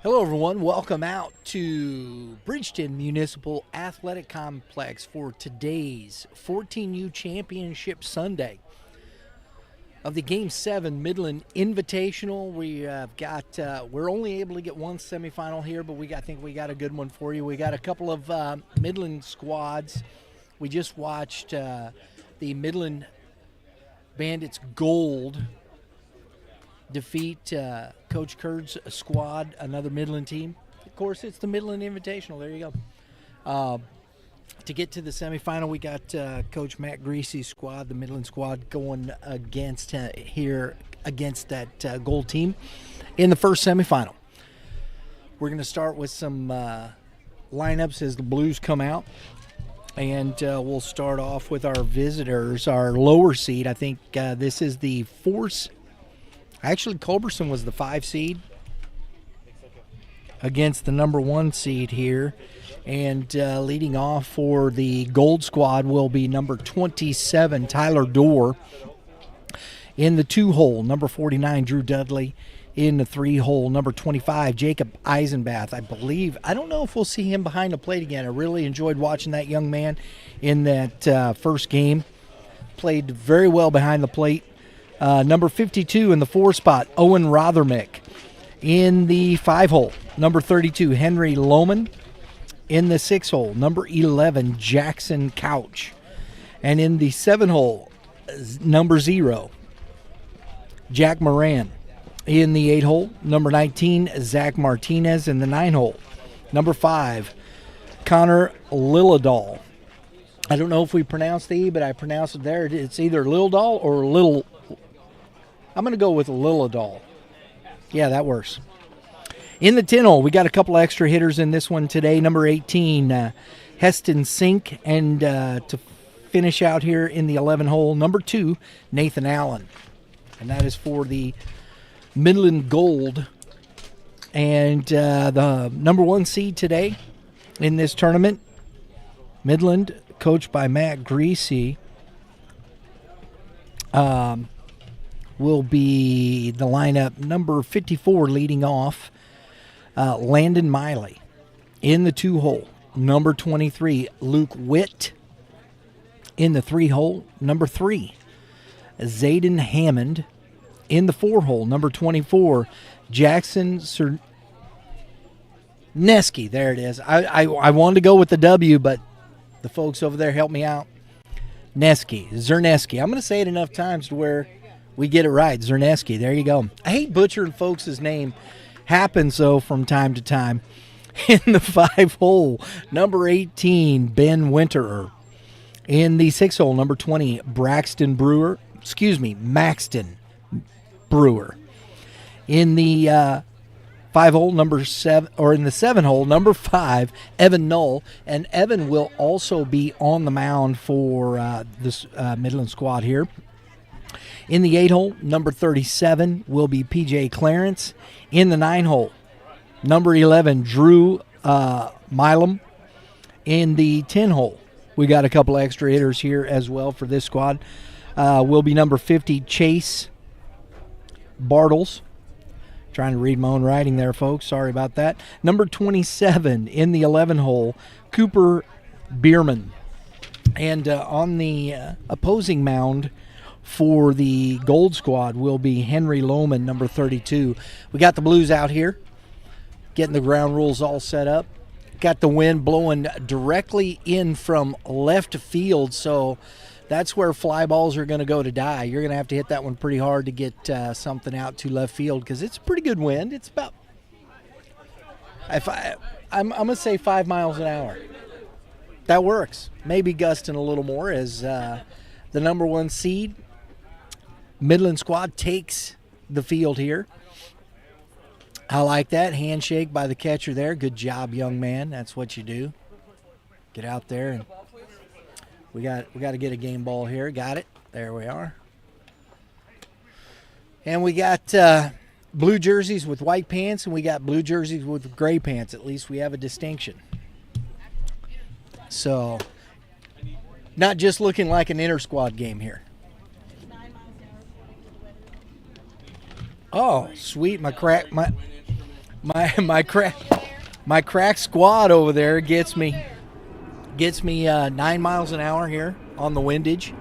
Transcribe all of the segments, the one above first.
Hello, everyone. Welcome out to Bridgeton Municipal Athletic Complex for today's 14U Championship Sunday of the Game 7 Midland Invitational. We're only able to get one semifinal here, but I think we got a good one for you. We got a couple of Midland squads. We just watched the Midland Bandits Gold defeat Coach Kurd's squad, another Midland team. Of course, it's the Midland Invitational. There you go. To get to the semifinal, we got Coach Matt Greasy's squad, the Midland squad, going against that Gold team in the first semifinal. We're going to start with some lineups as the Blues come out. And we'll start off with our visitors, our lower seed. I think this is the fourth. Actually, Culberson was the 5 seed against the number 1 seed here. And leading off for the Gold squad will be number 27, Tyler Dorr. In the 2-hole, number 49, Drew Dudley. In the 3-hole, number 25, Jacob Eisenbath. I don't know if we'll see him behind the plate again. I really enjoyed watching that young man in that first game. Played very well behind the plate. Number 52 in the 4 spot, Owen Rothermick. In the 5-hole, number 32, Henry Lohman. In the 6-hole, number 11, Jackson Couch. And in the 7-hole, number 0, Jack Moran. In the 8-hole, number 19, Zach Martinez. In the 9-hole, number 5, Connor Lilladal. I don't know if we pronounce the E, but I pronounce it there. It's either Lilladal or Little. I'm going to go with Lilladal. Yeah, that works. In the 10-hole, we got a couple extra hitters in this one today. Number 18, Heston Sink. And to finish out here in the 11-hole, number 2, Nathan Allen. And that is for the Midland Gold. And the number 1 seed today in this tournament, Midland, coached by Matt Greasy, will be the lineup. Number 54 leading off, Landon Miley. In the 2-hole, number 23, Luke Witt. In the 3-hole, number 3, Zayden Hammond. In the 4-hole, number 24, Jackson Cerneski. There it is. I wanted to go with the W, but the folks over there helped me out. Zerneski. I'm going to say it enough times to where we get it right. Zerneski. There you go. I hate butchering folks' name. Happens, though, from time to time. In the 5-hole, number 18, Ben Winterer. In the 6-hole, number 20, Maxton Brewer. In the 5-hole, number 7, or in the 7-hole, number 5, Evan Null. And Evan will also be on the mound for this Midland squad here. In the 8-hole, number 37 will be P.J. Clarence. In the 9-hole, number 11, Drew Milam. In the 10-hole, we got a couple extra hitters here as well for this squad. Will be number 50, Chase Bartles. Trying to read my own writing there, folks. Sorry about that. Number 27 in the 11-hole, Cooper Bierman. And on the opposing mound for the Gold squad will be Henry Lohman, number 32. We got the Blues out here, getting the ground rules all set up. Got the wind blowing directly in from left field, so that's where fly balls are going to go to die. You're going to have to hit that one pretty hard to get something out to left field because it's a pretty good wind. It's about, I'm going to say 5 miles an hour. That works. Maybe gusting a little more as the number 1 seed Midland squad takes the field here. I like that. Handshake by the catcher there. Good job, young man. That's what you do. Get out there and we got to get a game ball here. Got it. There we are. And we got blue jerseys with white pants, and we got blue jerseys with gray pants. At least we have a distinction. So, not just looking like an inter-squad game here. Oh, sweet. My crack squad over there gets me 9 miles an hour here on the windage.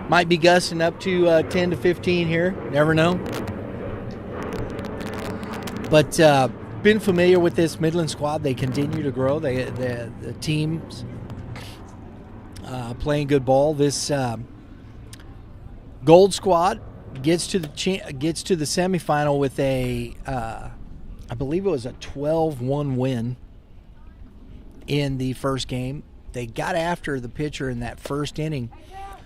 Might be gusting up to 10 to 15 here. Never know. But been familiar with this Midland squad. They continue to grow. The team's playing good ball. This Gold squad gets to the semifinal with a I believe it was a 12-1 win in the first game. They got after the pitcher in that first inning,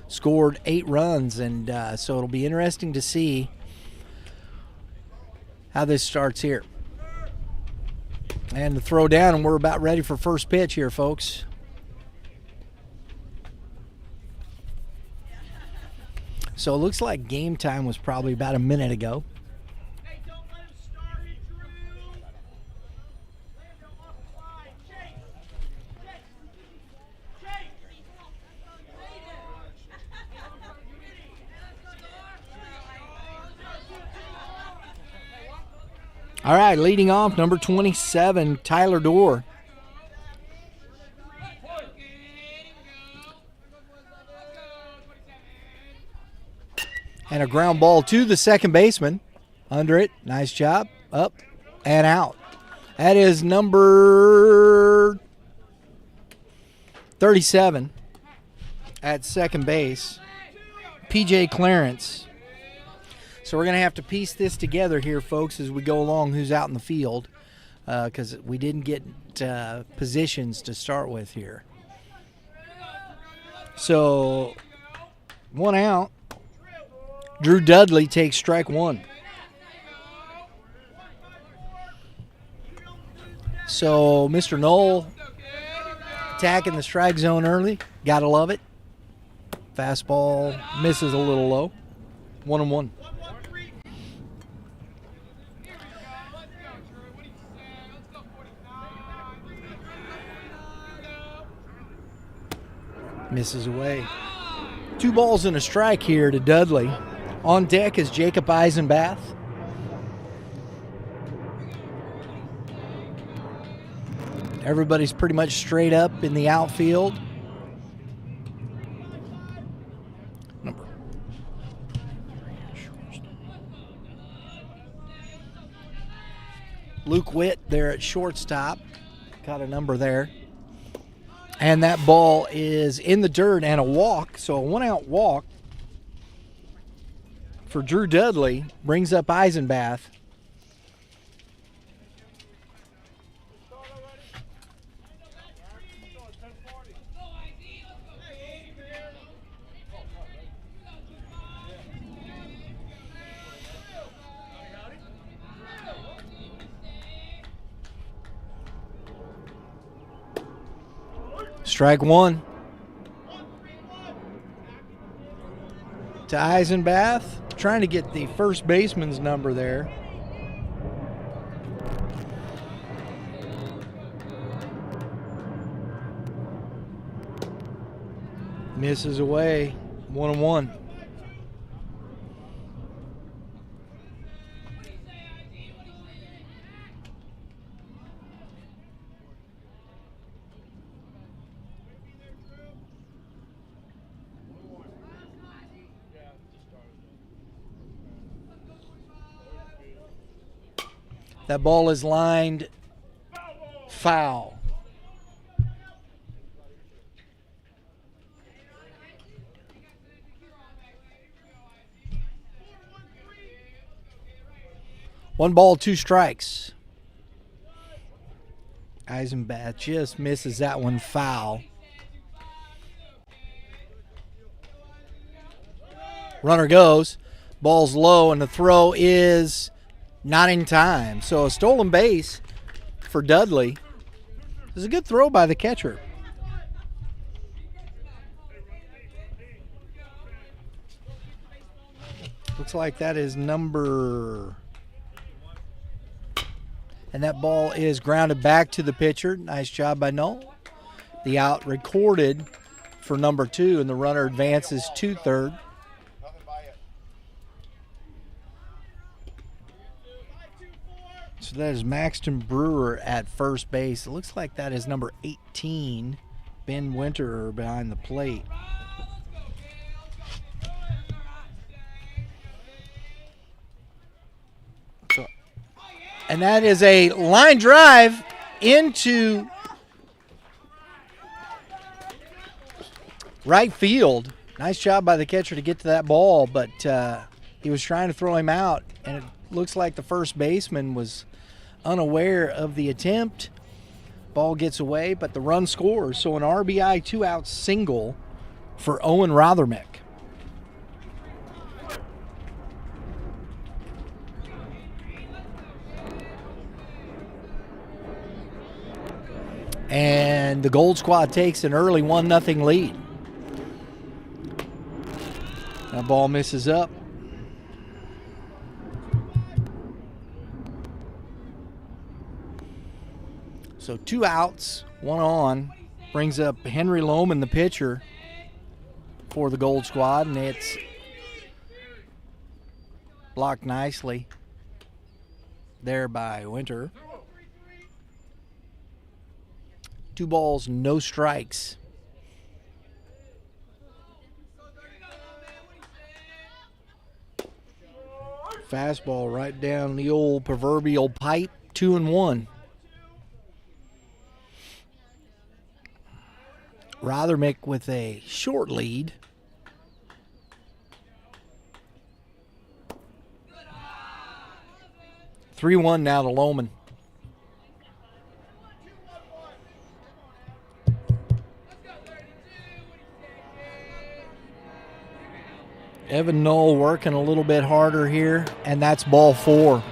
scored 8 runs, and so it'll be interesting to see how this starts here. And the throw down, and we're about ready for first pitch here, folks. So it looks like game time was probably about a minute ago. All right, leading off, number 27, Tyler Dorr. And a ground ball to the second baseman. Under it. Nice job. Up and out. That is number 37 at second base, P.J. Clarence. So we're going to have to piece this together here, folks, as we go along, who's out in the field, because we didn't get positions to start with here. So 1 out. Drew Dudley takes strike 1. So Mr. Knoll attacking the strike zone early. Gotta love it. Fastball misses a little low. 1-1. Misses away. 2 balls and a strike here to Dudley. On deck is Jacob Eisenbath. Everybody's pretty much straight up in the outfield. Luke Witt there at shortstop. Got a number there. And that ball is in the dirt and a walk. So a 1-out walk for Drew Dudley brings up Eisenbath. Strike 1 to Eisenbath, trying to get the first baseman's number there. Misses away. 1-1. That ball is lined foul. One ball, 2 strikes. Eisenbath just misses that one foul. Runner goes. Ball's low, and the throw is not in time. So a stolen base for Dudley. It was a good throw by the catcher. Looks like that is number... And that ball is grounded back to the pitcher. Nice job by Knoll. The out recorded for number 2, and the runner advances to third. So that is Maxton Brewer at first base. It looks like that is number 18, Ben Winter, behind the plate. And that is a line drive into right field. Nice job by the catcher to get to that ball, but he was trying to throw him out, and it looks like the first baseman was unaware of the attempt. Ball gets away, but the run scores. So an RBI two-out single for Owen Rothermick. And the Gold Squad takes an early 1-0 lead. That ball misses up. So 2 outs, 1 on. Brings up Henry Lohman, the pitcher, for the Gold Squad, and it's blocked nicely there by Winter. 2 balls, no strikes. Fastball right down the old proverbial pipe, 2-1. Rothermick with a short lead. Three-1 now to Lohman. Evan Knoll working a little bit harder here, and that's ball 4.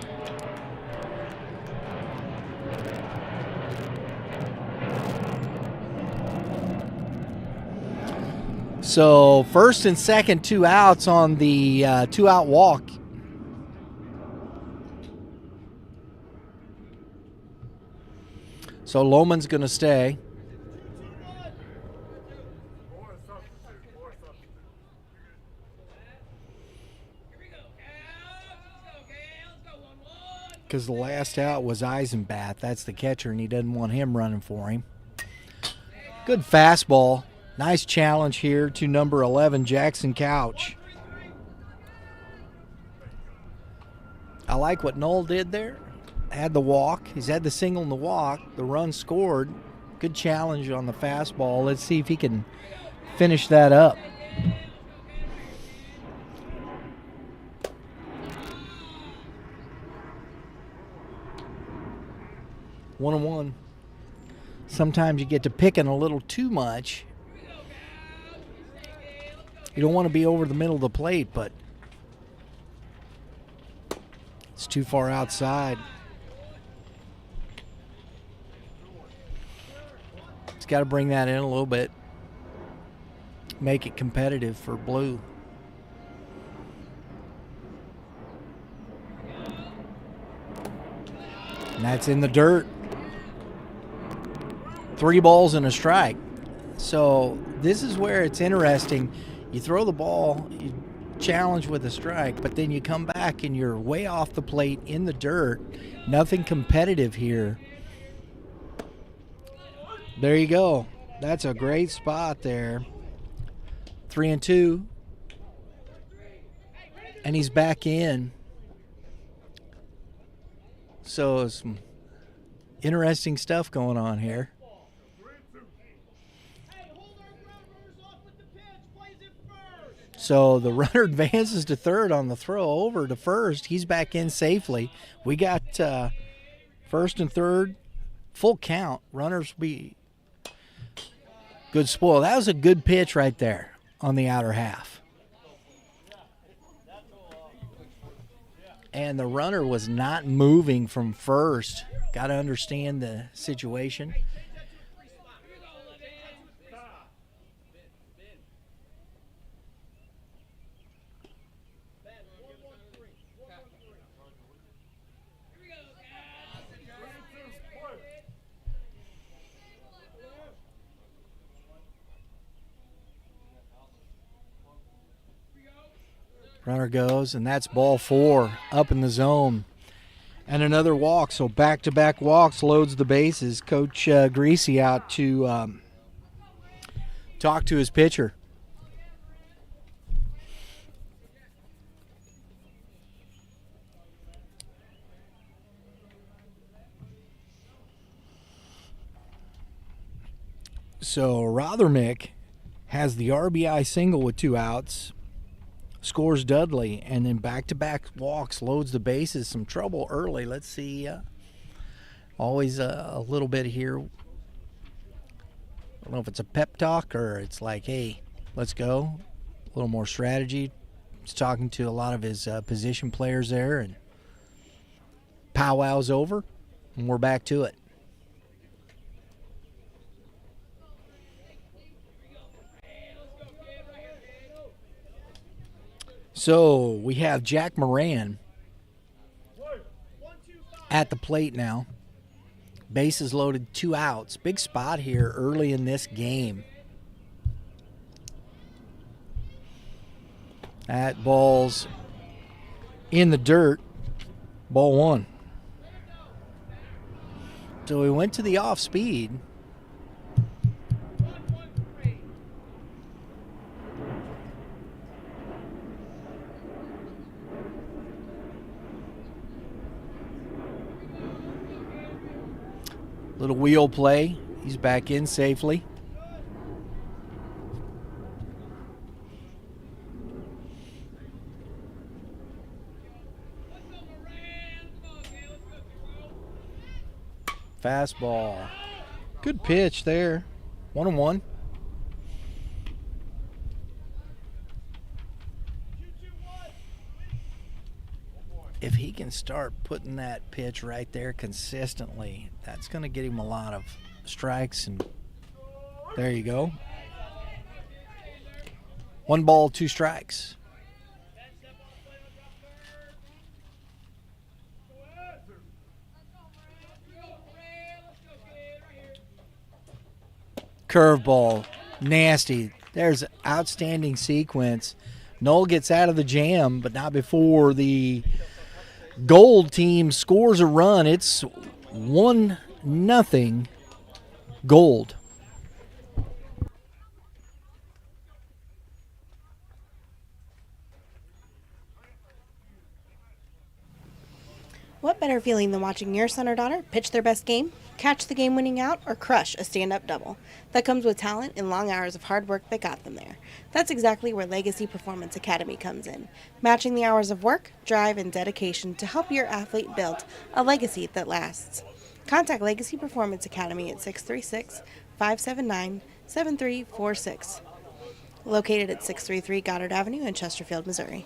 So first and second, 2 outs on the 2-out walk. So Lohman's going to stay. Because the last out was Eisenbath. That's the catcher, and he doesn't want him running for him. Good fastball. Nice challenge here to number 11, Jackson Couch. I like what Knoll did there. Had the walk. He's had the single and the walk. The run scored. Good challenge on the fastball. Let's see if he can finish that up. One and one. Sometimes you get to picking a little too much. You don't want to be over the middle of the plate, but it's too far outside. It's got to bring that in a little bit. Make it competitive for Blue. And that's in the dirt. 3 balls and a strike. So this is where it's interesting. You throw the ball, you challenge with a strike, but then you come back and you're way off the plate in the dirt. Nothing competitive here. There you go. That's a great spot there. 3-2. And he's back in. So some interesting stuff going on here. So the runner advances to third on the throw over to first. He's back in safely. We got first and third, full count. Runners be good spoil. That was a good pitch right there on the outer half. And the runner was not moving from first. Got to understand the situation. Runner goes, and that's ball 4 up in the zone. And another walk, so back-to-back walks, loads the bases. Coach Greasy out to talk to his pitcher. So Rothermick has the RBI single with 2 outs, scores Dudley, and then back-to-back walks, loads the bases. Some trouble early. Let's see. Always a little bit here. I don't know if it's a pep talk or it's like, hey, let's go. A little more strategy. He's talking to a lot of his position players there, and powwow's over, and we're back to it. So we have Jack Moran at the plate now. Bases loaded, 2 outs. Big spot here early in this game. That ball's in the dirt. Ball 1. So we went to the off speed. Little wheel play. He's back in safely. Fastball. Good pitch there. 1-1. If he can start putting that pitch right there consistently, that's going to get him a lot of strikes. And there you go. 1 ball, 2 strikes. Curveball, nasty. There's outstanding sequence. Noel gets out of the jam, but not before the Gold team scores a run. It's 1-0 Gold. What better feeling than watching your son or daughter pitch their best game, catch the game-winning out, or crush a stand-up double? That comes with talent and long hours of hard work that got them there. That's exactly where Legacy Performance Academy comes in, matching the hours of work, drive, and dedication to help your athlete build a legacy that lasts. Contact Legacy Performance Academy at 636-579-7346. Located at 633 Goddard Avenue in Chesterfield, Missouri.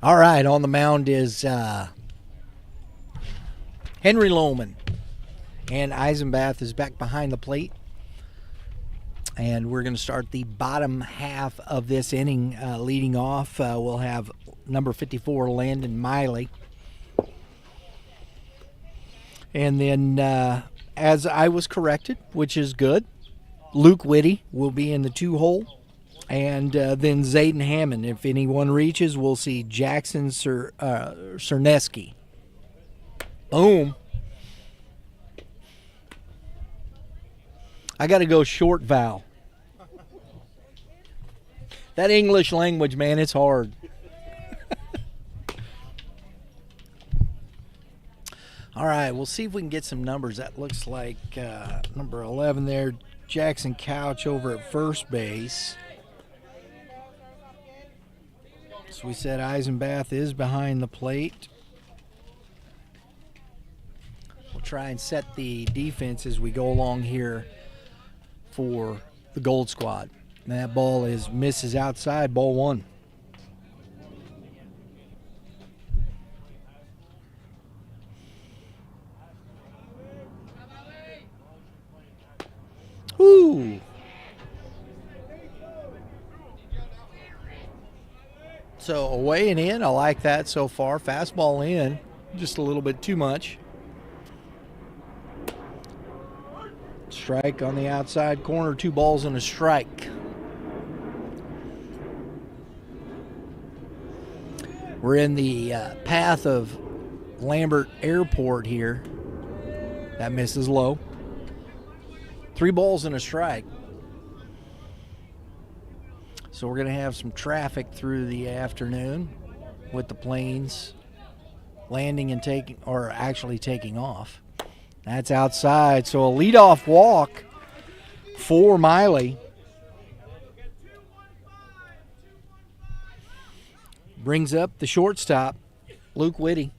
All right, on the mound is Henry Lohman. And Eisenbath is back behind the plate. And we're going to start the bottom half of this inning. Leading off, we'll have number 54, Landon Miley. And then, as I was corrected, which is good, Luke Whitty will be in the 2-hole. And then Zayden Hammond. If anyone reaches, we'll see Jackson Cerneski. Boom. I got to go short vowel. That English language, man, it's hard. All right, we'll see if we can get some numbers. That looks like number 11 there, Jackson Couch over at first base. So we said Eisenbath is behind the plate. We'll try and set the defense as we go along here for the Gold Squad. And that ball misses outside, ball 1. Ooh. So away and in, I like that so far. Fastball in, just a little bit too much. Strike on the outside corner, 2 balls and a strike. We're in the path of Lambert Airport here. That misses low. 3 balls and a strike. So we're going to have some traffic through the afternoon with the planes landing and taking, or actually taking off. That's outside. So a leadoff walk for Miley. Brings up the shortstop, Luke Whitty.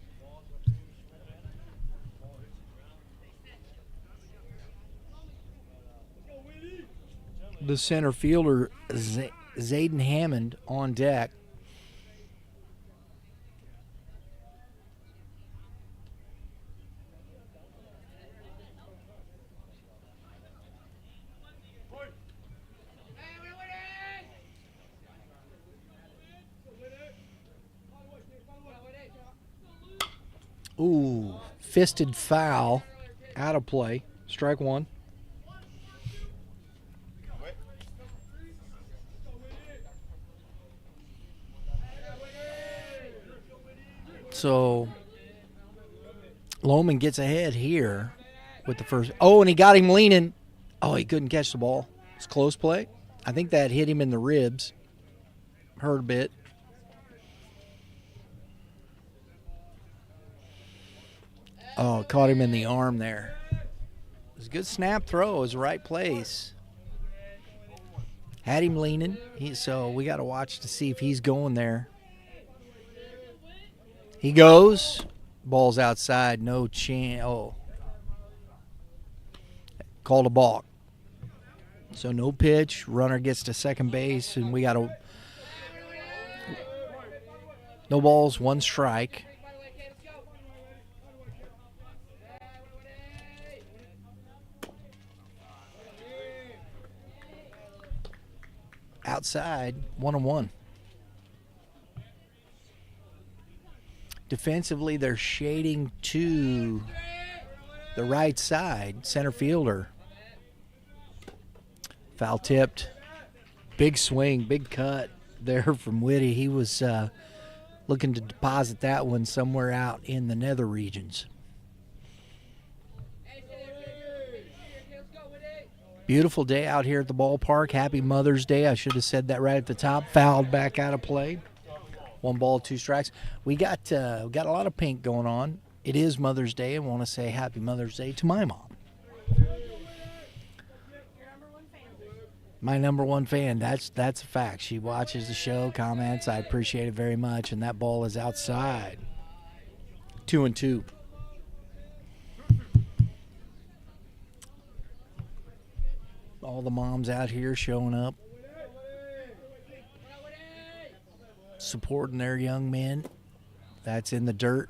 The center fielder, Zayden Hammond, on deck. Ooh, fisted foul, out of play. Strike 1. So Lohman gets ahead here with the first. Oh, and he got him leaning. Oh, he couldn't catch the ball. It's close play. I think that hit him in the ribs. Hurt a bit. Oh, caught him in the arm there. It was a good snap throw. It was the right place. Had him leaning. So we got to watch to see if he's going there. He goes. Ball's outside. No chance. Oh. Called a balk. So no pitch. Runner gets to second base, and we got to. No balls, 1 strike. Outside, 1-1. Defensively, they're shading to the right side. Center fielder. Foul tipped. Big swing, big cut there from Whitty. He was looking to deposit that one somewhere out in the nether regions. Beautiful day out here at the ballpark. Happy Mother's Day. I should have said that right at the top. Fouled back out of play. 1 ball, 2 strikes. We got a lot of pink going on. It is Mother's Day. I want to say Happy Mother's Day to my mom. My number one fan. That's a fact. She watches the show, comments. I appreciate it very much. And that ball is outside. 2-2. All the moms out here showing up, supporting their young men. That's in the dirt.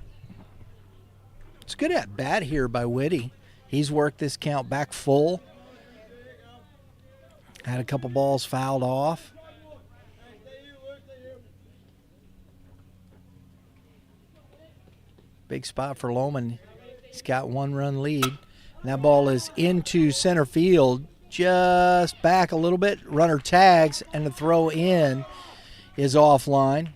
It's good at bat here by Whitty. He's worked this count back full. Had a couple balls fouled off. Big spot for Lohman. He's got 1-run lead. And that ball is into center field. Just back a little bit. Runner tags, and the throw in is offline.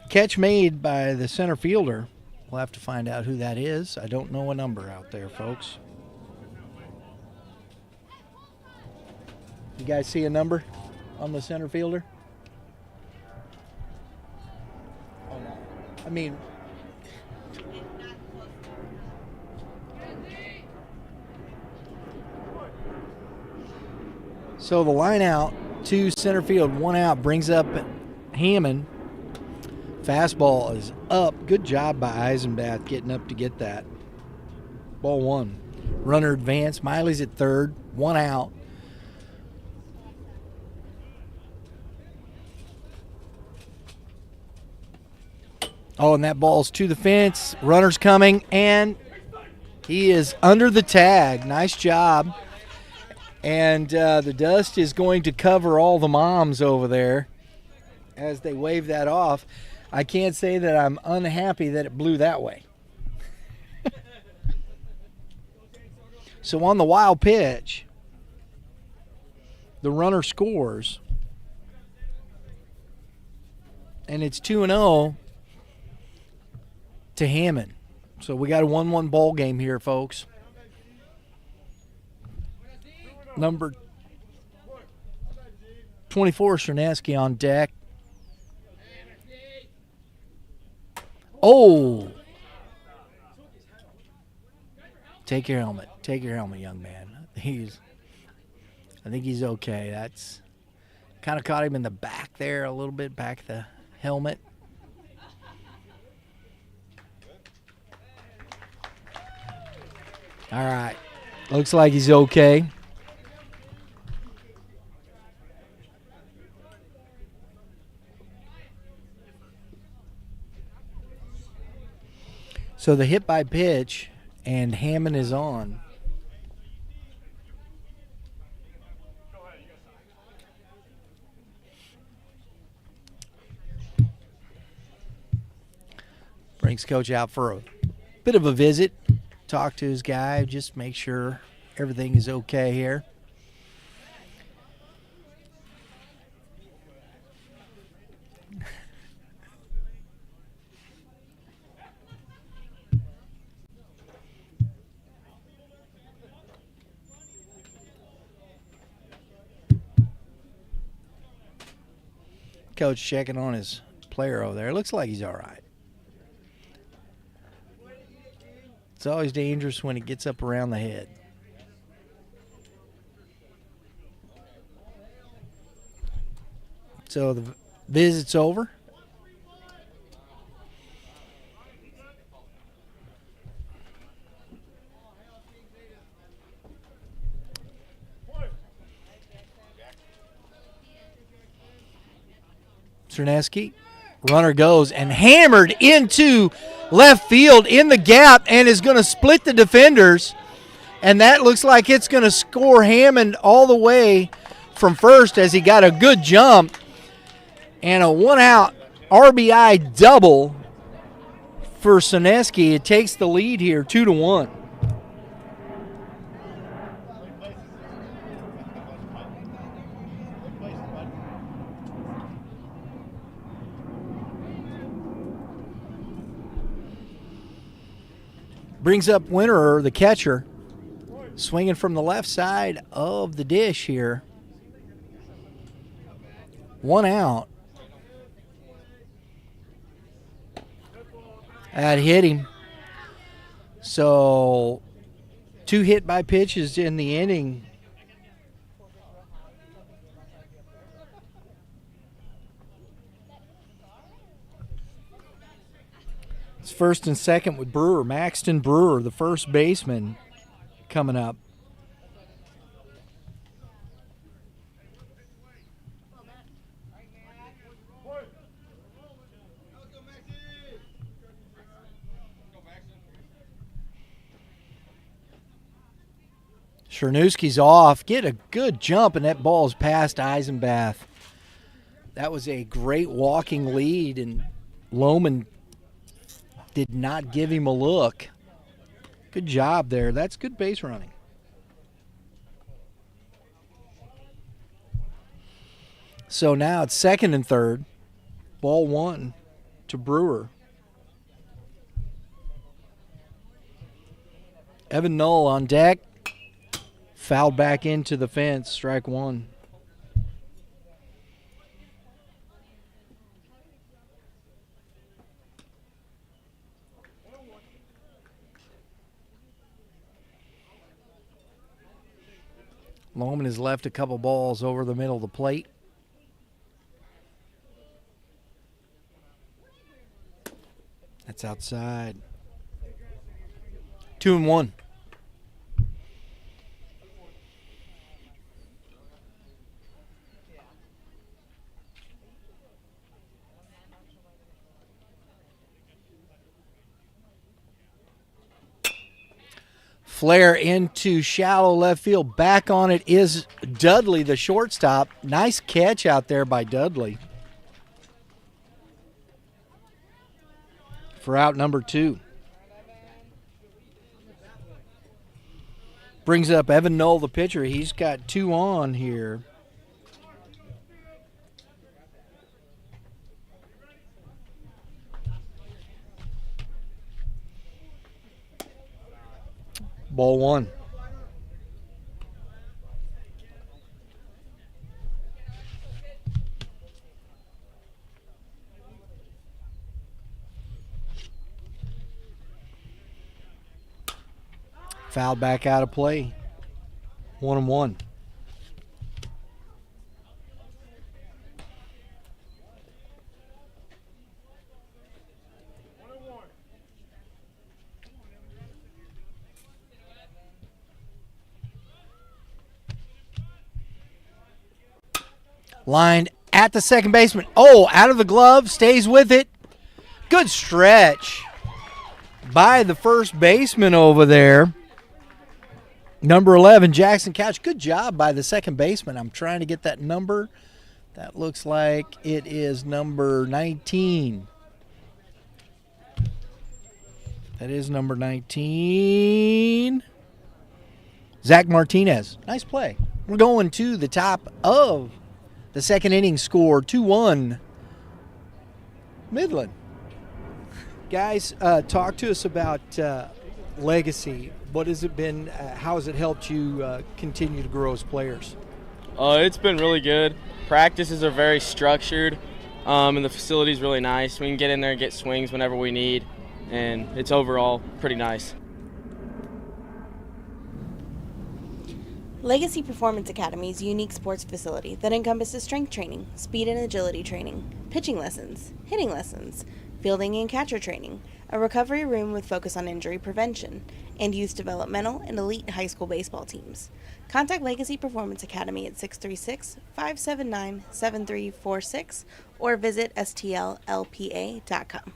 Catch made by the center fielder. We'll have to find out who that is. I don't know a number out there, folks. You guys see a number on the center fielder? Oh, no. I mean... So the line out to center field, 1 out, brings up Hammond. Fastball is up. Good job by Eisenbath getting up to get that. Ball 1. Runner advance. Miley's at third. 1 out. Oh, and that ball's to the fence. Runner's coming, and he is under the tag. Nice job And the dust is going to cover all the moms over there as they wave that off. I can't say that I'm unhappy that it blew that way. So on the wild pitch, the runner scores. And it's 2-0 to Hammond. So we got a 1-1 ball game here, folks. Number 24, Cerneski on deck. Oh! Take your helmet. Take your helmet, young man. I think he's okay. That's kind of caught him in the back there a little bit, back of the helmet. All right. Looks like he's okay. So the hit by pitch, and Hammond is on. Brings coach out for a bit of a visit. Talk to his guy, just make sure everything is okay here. Coach checking on his player over there. Looks like he's all right. It's always dangerous when it gets up around the head. So the visit's over. Cerneski, runner goes and hammered into left field in the gap and is going to split the defenders. And that looks like it's going to score Hammond all the way from first as he got a good jump. And a one-out RBI double for Cerneski. It takes the lead here, 2-1. Brings up Winterer, the catcher, swinging from the left side of the dish here. One out. That hit him. So 2 hit by pitches in the inning. It's first and second with Brewer. Maxton Brewer, the first baseman, coming up. Chernuski's off. Get a good jump, and that ball's past Eisenbath. That was a great walking lead, and Lohman did not give him a look. Good job there. That's good base running. So now it's second and third. Ball 1 to Brewer. Evan Knoll on deck. Fouled back into the fence. Strike 1. Lohman has left a couple balls over the middle of the plate. That's outside. 2-1. Flare into shallow left field. Back on it is Dudley, the shortstop. Nice catch out there by Dudley for out number 2. Brings up Evan Knoll, the pitcher. He's got 2 on here. Ball 1. Fouled back out of play. 1-1. Lined at the second baseman. Oh, out of the glove. Stays with it. Good stretch by the first baseman over there. Number 11, Jackson Couch. Good job by the second baseman. I'm trying to get that number. That looks like it is number 19. That is number 19. Zach Martinez. Nice play. We're going to the top of the second inning. Score 2-1 Midland. Guys, talk to us about Legacy. What has it been? How has it helped you continue to grow as players? It's been really good. Practices are very structured, and the facility's really nice. We can get in there and get swings whenever we need, and it's overall pretty nice. Legacy Performance Academy's unique sports facility that encompasses strength training, speed and agility training, pitching lessons, hitting lessons, fielding and catcher training, a recovery room with focus on injury prevention, and youth developmental and elite high school baseball teams. Contact Legacy Performance Academy at 636-579-7346 or visit stllpa.com.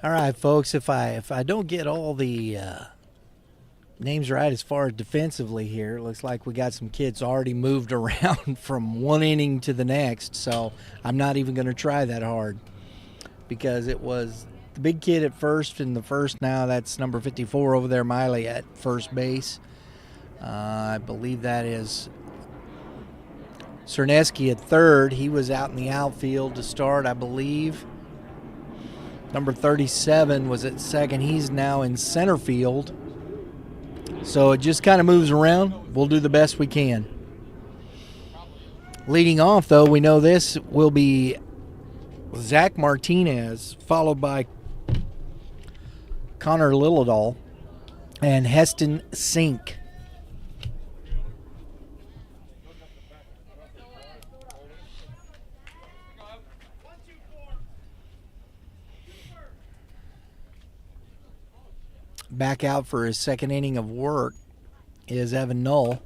All right, folks, if I don't get all the names right as far as defensively here, it looks like we got some kids already moved around from one inning to the next, so I'm not even going to try that hard because it was the big kid at first in the first now. That's number 54 over there, Miley, at first base. I believe that is Cerneski at third. He was out in the outfield to start, I believe. Number 37 was at second. He's now in center field. So it just kind of moves around. We'll do the best we can. Leading off, though, we know this will be Zach Martinez, followed by Connor Lillidahl and Heston Sink. Back out for his second inning of work is Evan Knoll.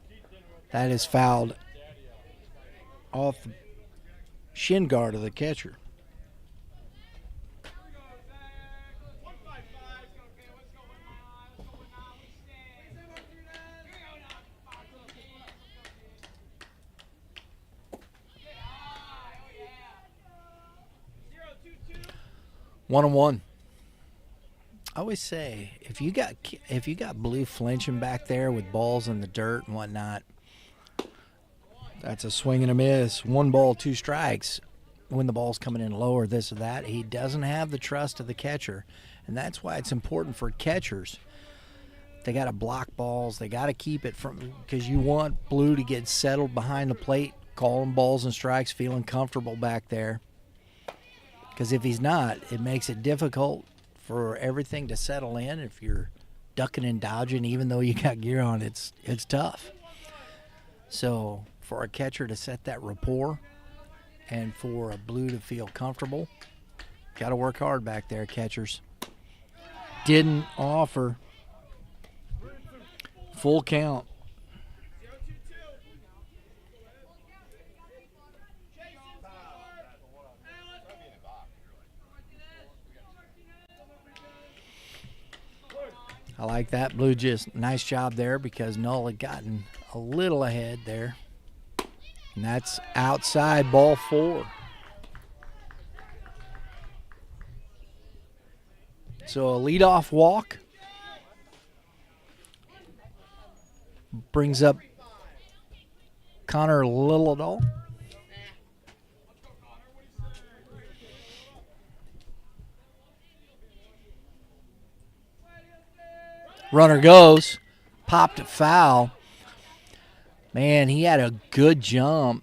That is fouled off the shin guard of the catcher. One and one. I always say if you got Blue flinching back there with balls in the dirt and whatnot, that's a swing and a miss. 1 ball, 2 strikes. When the ball's coming in lower, this or that, he doesn't have the trust of the catcher, and that's why it's important for catchers. They got to block balls. They got to keep it from, because you want Blue to get settled behind the plate, calling balls and strikes, feeling comfortable back there. Because if he's not, it makes it difficult for everything to settle in if you're ducking and dodging, even though you got gear on, it's tough. So for a catcher to set that rapport and for a blue to feel comfortable, got to work hard back there, catchers. Didn't offer. Full count. I like that. Blue just nice job there because Null had gotten a little ahead there. And that's outside, ball 4. So a leadoff walk brings up Connor Lilladall. Runner goes, popped a foul. Man, he had a good jump.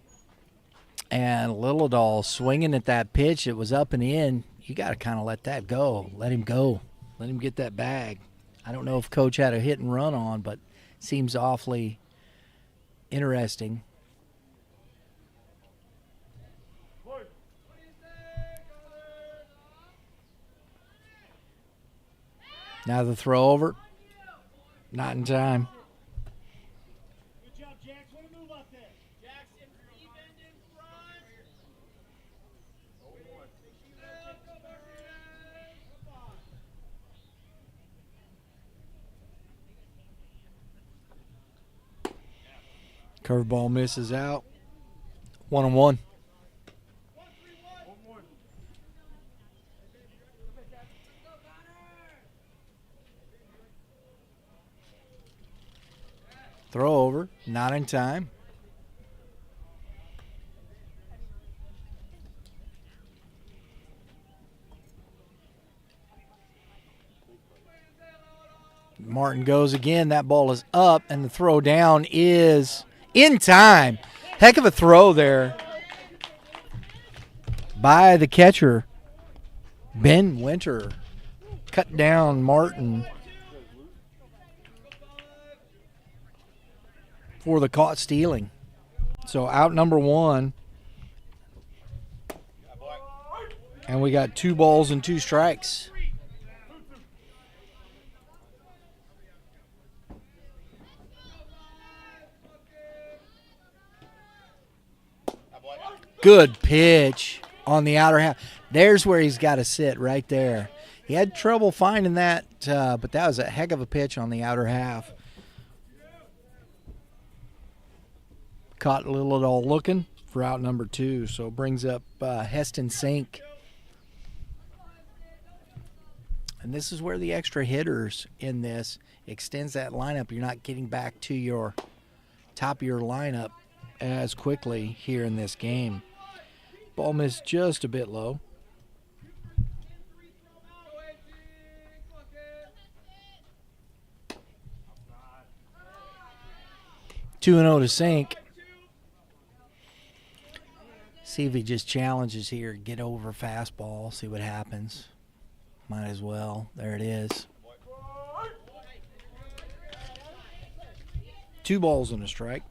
And Lilladall swinging at that pitch, it was up and in. You got to kind of let that go. Let him go. Let him get that bag. I don't know if Coach had a hit and run on, but seems awfully interesting. Now the throw over. Not in time. Good job, Jax. Way to move up there. Jackson, even in front. Curveball misses out. 1-1. Throw over, not in time. Martin goes again. That ball is up, and the throw down is in time. Heck of a throw there by the catcher, Ben Winter. Cut down Martin for the caught stealing. So out number 1. And we got 2 balls and 2 strikes. Good pitch on the outer half. There's where he's got to sit right there. He had trouble finding that, but that was a heck of a pitch on the outer half. Caught Lilladall looking for out number 2, so brings up Heston Sink. And this is where the extra hitters in this extends that lineup. You're not getting back to your top of your lineup as quickly here in this game. Ball missed just a bit low. Two and 0 to Sink. See if he just challenges here. Get over fastball. See what happens. Might as well. There it is. 2 balls and a strike.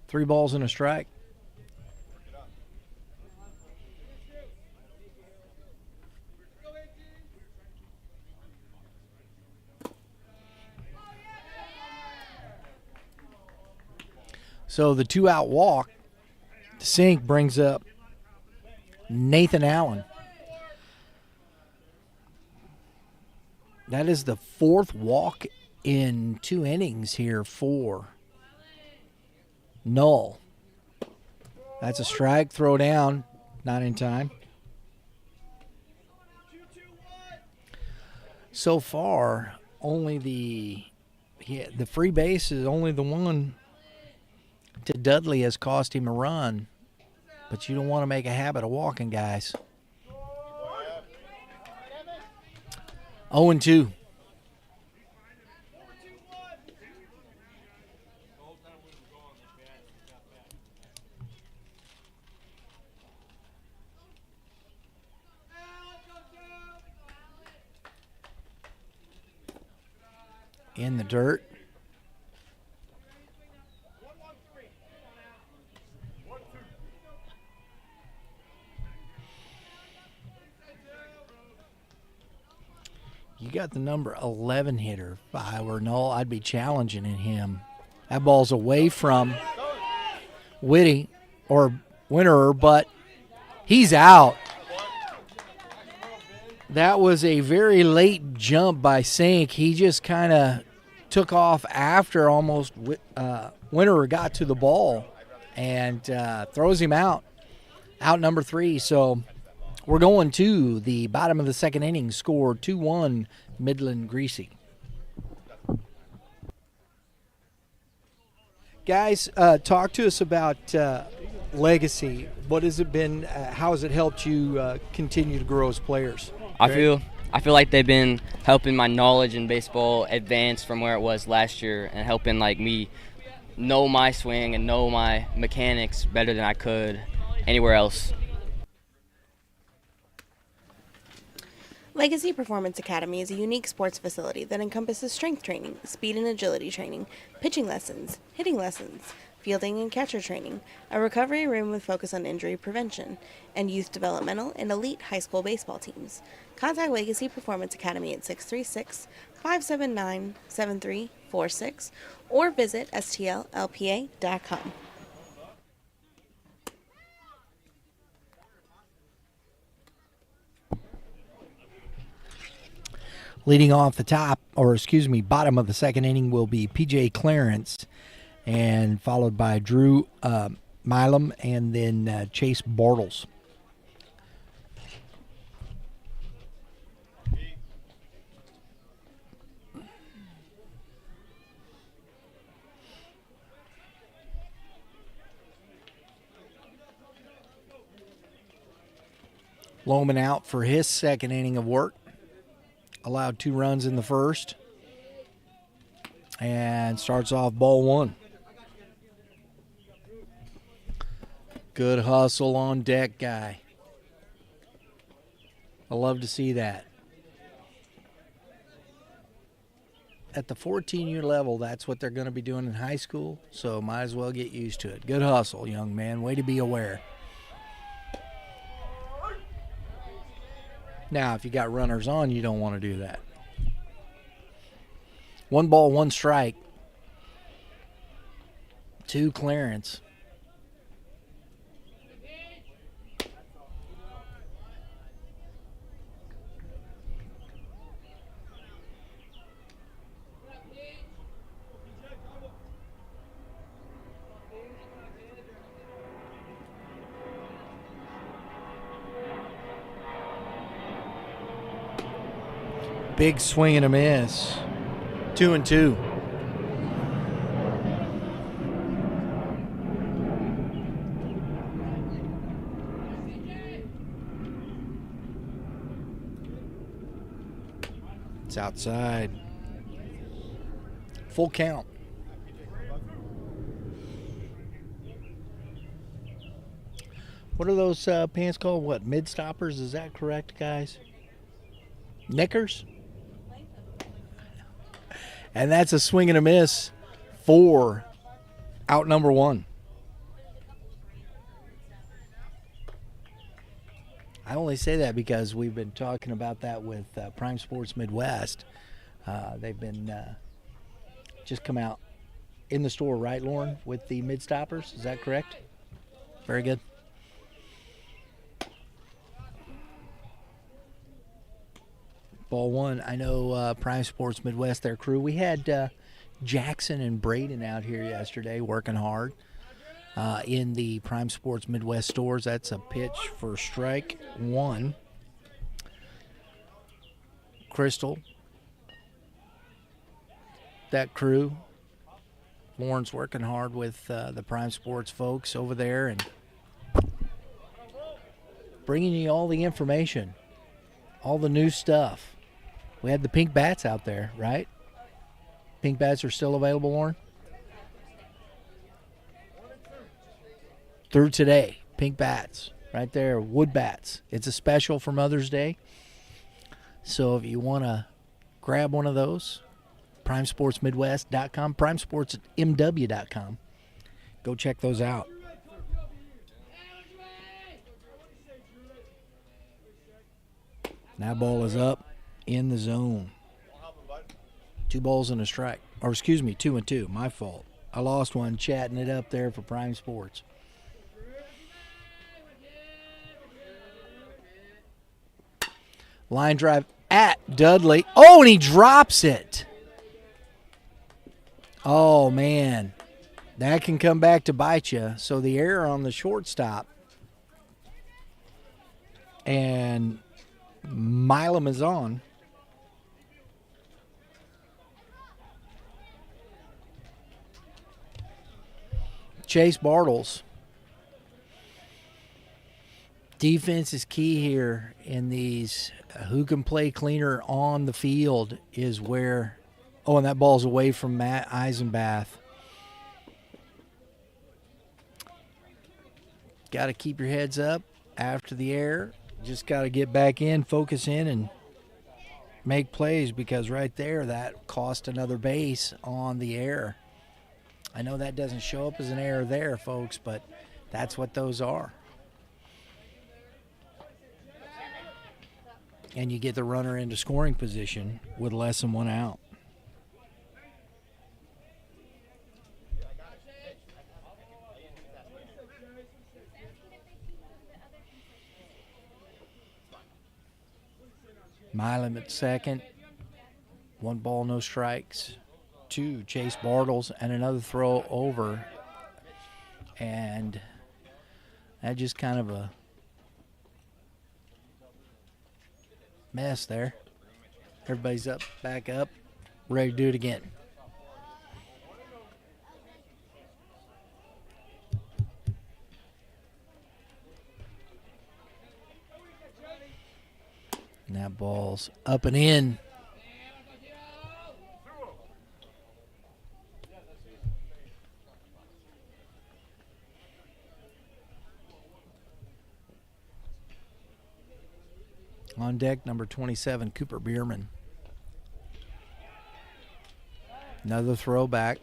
3 balls and a strike. So the 2-out walk to Sink brings up Nathan Allen. That is the 4th walk in 2 innings here for Null. That's a strike. Throw down. Not in time. So far, only the free base is only the one to Dudley has cost him a run. But you don't want to make a habit of walking, guys. 0-2. in the dirt. You got the number 11 hitter. If I were Null, I'd be challenging him. That ball's away from Whitty or Winterer, but he's out. That was a very late jump by Sink. He just kind of took off after almost Winterer got to the ball and throws him out. Out number 3. So we're going to the bottom of the second inning. Score 2-1 Midland Greasy. Guys, talk to us about Legacy. What has it been? How has it helped you continue to grow as players? I feel like they've been helping my knowledge in baseball advance from where it was last year and helping like me know my swing and know my mechanics better than I could anywhere else. Legacy Performance Academy is a unique sports facility that encompasses strength training, speed and agility training, pitching lessons, hitting lessons, fielding and catcher training, a recovery room with focus on injury prevention, and youth developmental and elite high school baseball teams. Contact Legacy Performance Academy at 636-579-7346 or visit stllpa.com. Leading off the bottom of the second inning will be P.J. Clarence, and followed by Drew Milam and then Chase Bartles. Lohman out for his second inning of work. Allowed 2 runs in the first. And starts off ball 1. Good hustle on deck, guy. I love to see that. At the 14-year level, that's what they're going to be doing in high school, so might as well get used to it. Good hustle, young man. Way to be aware. Now, if you got runners on, you don't want to do that. 1 ball, 1 strike. 2 Clarence. Big swing and a miss. 2-2. It's outside. Full count. What are those pants called? What, mid-stoppers? Is that correct, guys? Knickers? And that's a swing and a miss for out number 1. I only say that because we've been talking about that with Prime Sports Midwest. They've been just come out in the store, right, Lauren, with the mid-stoppers? Is that correct? Very good. Ball 1. I know Prime Sports Midwest, their crew. We had Jackson and Braden out here yesterday working hard in the Prime Sports Midwest stores. That's a pitch for strike 1. Crystal, that crew. Lauren's working hard with the Prime Sports folks over there and bringing you all the information, all the new stuff. We had the pink bats out there, right? Pink bats are still available, Lauren? Through today, pink bats right there, wood bats. It's a special for Mother's Day. So if you want to grab one of those, primesportsmidwest.com, primesportsmw.com. Go check those out. That ball is up in the zone. 2 balls and a strike. Or excuse me, 2-2. My fault. I lost one chatting it up there for Prime Sports. Line drive at Dudley. Oh, and he drops it. Oh, man. That can come back to bite you. So the error on the shortstop. And Miland is on. Chase Bartles. Defense is key here in these. Who can play cleaner on the field is where. Oh, and that ball's away from Matt Eisenbath. Got to keep your heads up after the error. Just got to get back in, focus in, and make plays, because right there that cost another base on the error. I know that doesn't show up as an error there, folks, but that's what those are. And you get the runner into scoring position with less than 1 out. Miland at second. 1 ball, no strikes. 2, Chase Bartles, and another throw over. And that just kind of a mess there. Everybody's up, back up, ready to do it again. And that ball's up and in. On deck, number 27, Cooper Bierman. Another throwback.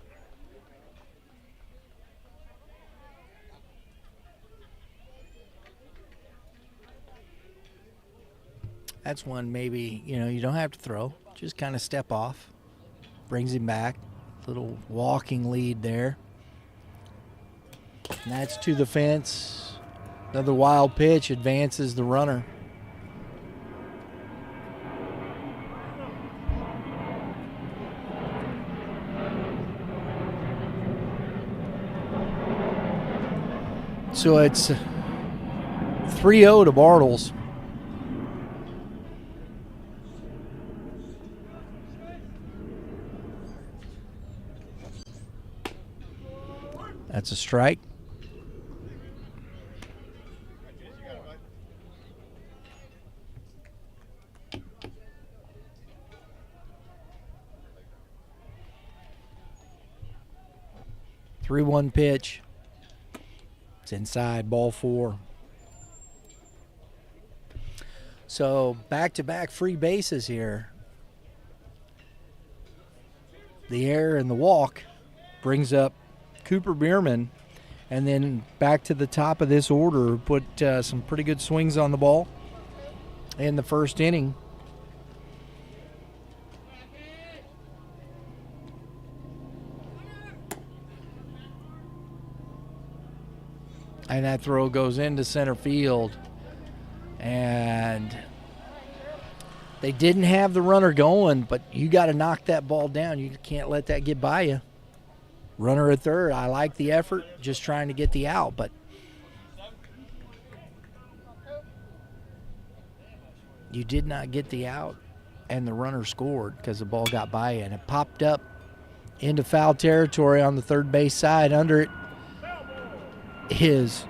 That's one maybe, you don't have to throw. Just kind of step off. Brings him back. Little walking lead there. And that's to the fence. Another wild pitch advances the runner. So it's 3-0 to Bartles. That's a strike. Three-one pitch. It's inside, ball 4. So back-to-back free bases here. The error and the walk brings up Cooper Bierman, and then back to the top of this order, put some pretty good swings on the ball in the first inning. And that throw goes into center field. And they didn't have the runner going, but you got to knock that ball down. You can't let that get by you. Runner at third. I like the effort, just trying to get the out, but you did not get the out, and the runner scored because the ball got by you, and it popped up into foul territory on the third base side. Under it is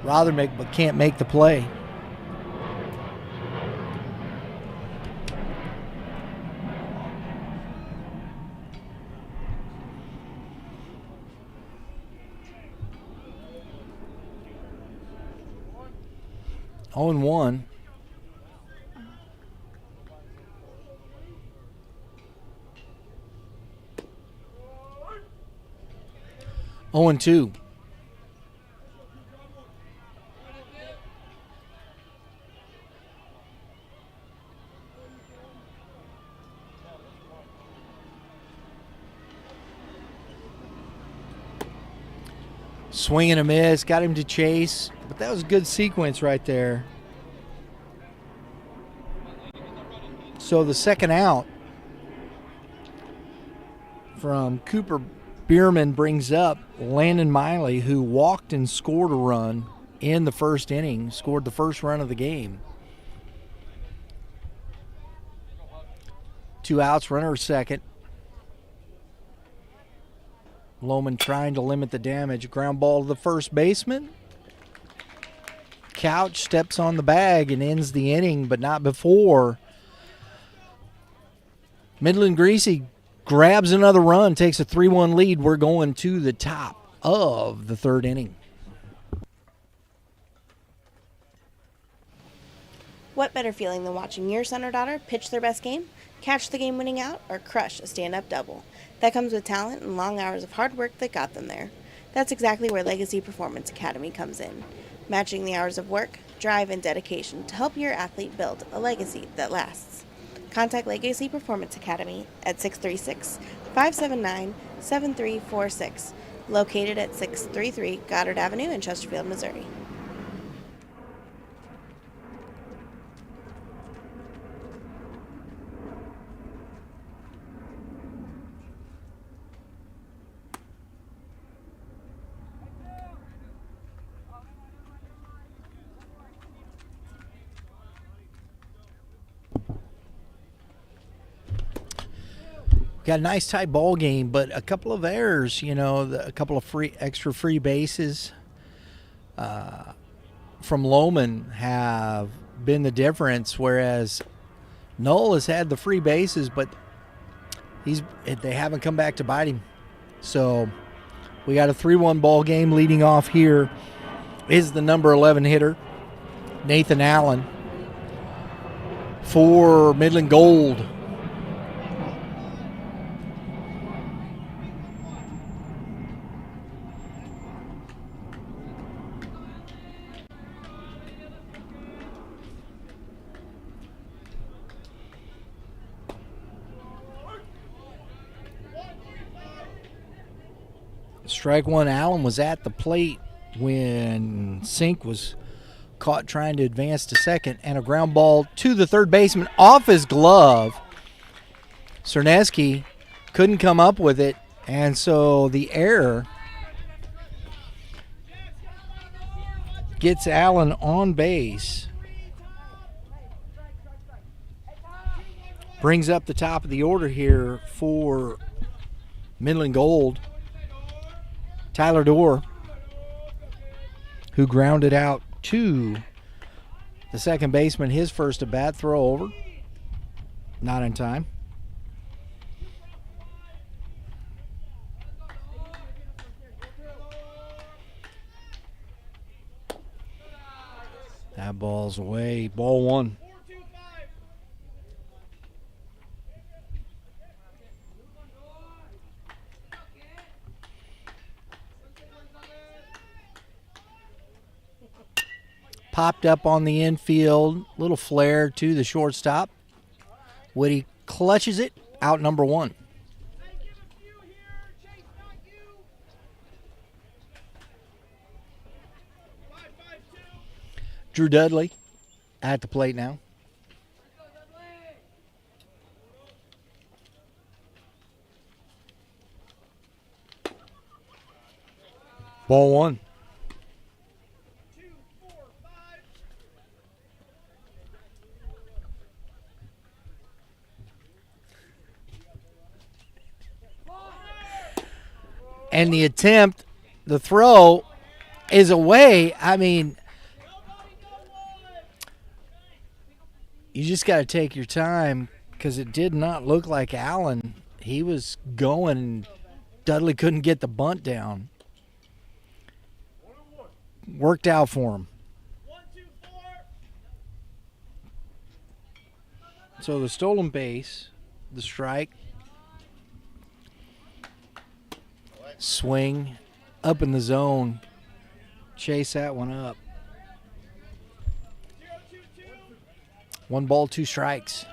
Rothermick, but can't make the play. Oh, and 1. 0-2. Swing and a miss, got him to chase, but that was a good sequence right there. So the second out from Cooper Bierman brings up Landon Miley, who walked and scored a run in the first inning, scored the first run of the game. 2 outs, runner second. Lohman trying to limit the damage. Ground ball to the first baseman. Couch steps on the bag and ends the inning, but not before. Midland Greasy grabs another run, takes a 3-1 lead. We're going to the top of the third inning. What better feeling than watching your son or daughter pitch their best game, catch the game-winning out, or crush a stand-up double? That comes with talent and long hours of hard work that got them there. That's exactly where Legacy Performance Academy comes in, matching the hours of work, drive, and dedication to help your athlete build a legacy that lasts. Contact Legacy Performance Academy at 636-579-7346, located at 633 Goddard Avenue in Chesterfield, Missouri. Got a nice tight ball game, but a couple of errors, a couple of extra free bases from Lohman have been the difference, whereas Null has had the free bases, but they haven't come back to bite him. So we got a 3-1 ball game. Leading off here is the number 11 hitter, Nathan Allen, for Midland Gold. Strike one. Allen was at the plate when Sink was caught trying to advance to second, and a ground ball to the third baseman off his glove. Cerneski couldn't come up with it, and so the error gets Allen on base. Brings up the top of the order here for Midland Gold. Tyler Dorr, who grounded out to the second baseman, his first at bat, throw over. Not in time. That ball's away. Ball one. Popped up on the infield, little flare to the shortstop. Woody clutches it, out number one. Drew Dudley at the plate now. Ball one. And the attempt, the throw, is away. I mean, you just got to take your time because it did not look like Allen. He was going, and Dudley couldn't get the bunt down. Worked out for him. So the stolen base, the strike, swing, up in the zone. Chase that one up. 1 ball, 2 strikes.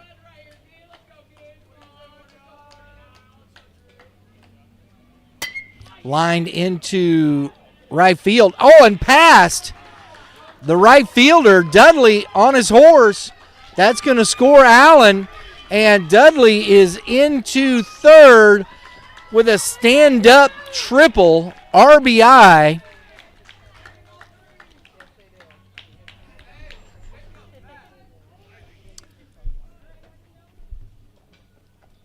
Lined into right field. Oh, and past the right fielder, Dudley, on his horse. That's going to score Allen. And Dudley is into third with a stand-up triple RBI.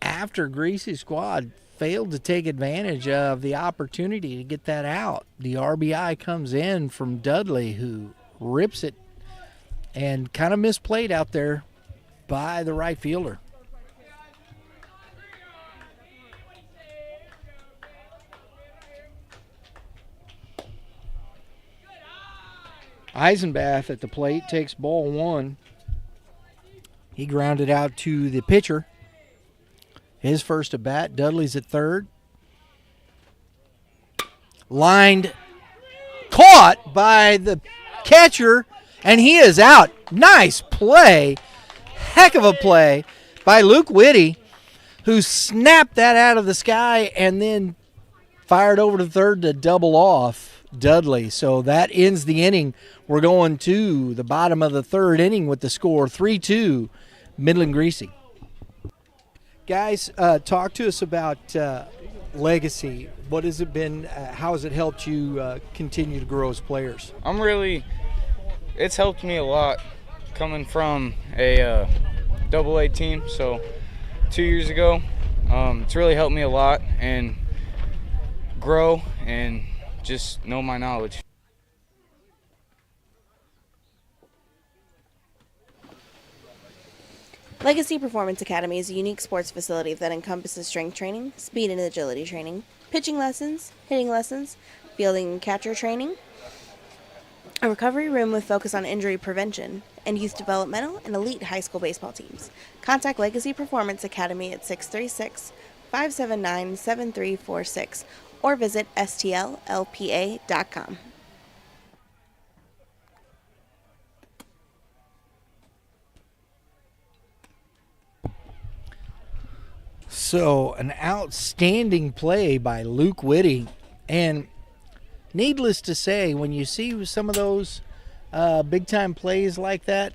After Greasy's squad failed to take advantage of the opportunity to get that out, the RBI comes in from Dudley, who rips it and kind of misplayed out there by the right fielder. Eisenbath at the plate takes ball 1. He grounded out to the pitcher. His first at bat. Dudley's at third. Lined, caught by the catcher, and he is out. Nice play. Heck of a play by Luke Whitty, who snapped that out of the sky and then fired over to third to double off Dudley. So that ends the inning. We're going to the bottom of the third inning with the score 3-2, Midland Greasy. Guys, talk to us about Legacy. What has it been? How has it helped you continue to grow as players? It's helped me a lot coming from a AA team. So 2 years ago, it's really helped me a lot and grow and just know my knowledge. Legacy Performance Academy is a unique sports facility that encompasses strength training, speed and agility training, pitching lessons, hitting lessons, fielding and catcher training, a recovery room with focus on injury prevention, and youth developmental and elite high school baseball teams. Contact Legacy Performance Academy at 636-579-7346 or visit stllpa.com. So, an outstanding play by Luke Whitty. And needless to say, when you see some of those big-time plays like that,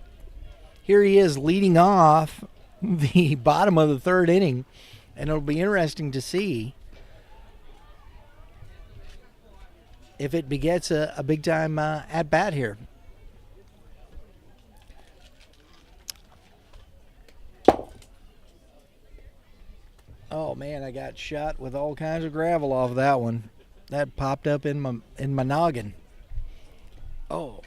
here he is leading off the bottom of the third inning. And it'll be interesting to see if it begets a big-time at-bat here. Oh man, I got shot with all kinds of gravel off of that one. That popped up in my noggin. Oh.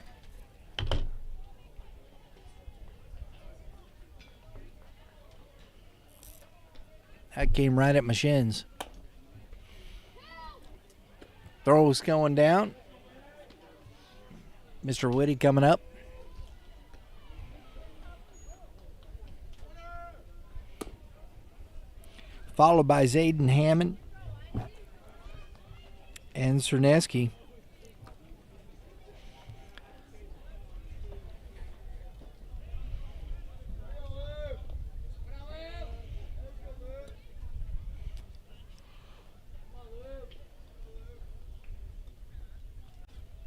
That came right at my shins. Throw's going down. Mr. Whitty coming up. Followed by Zayden Hammond and Cerneski.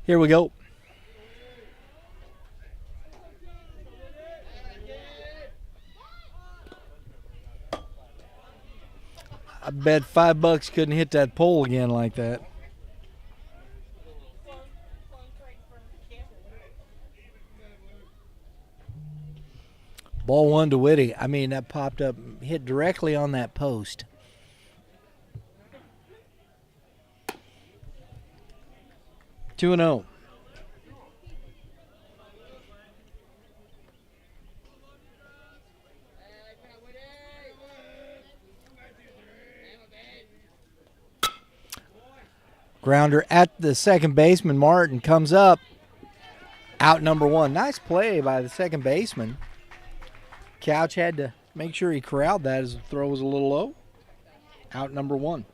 Here we go. I bet $5 couldn't hit that pole again like that. Ball 1 to Whitty. I mean, that popped up, hit directly on that post. Two and 0. Grounder at the second baseman. Martin comes up. Out number 1. Nice play by the second baseman. Couch had to make sure he corralled that as the throw was a little low. Out number 1.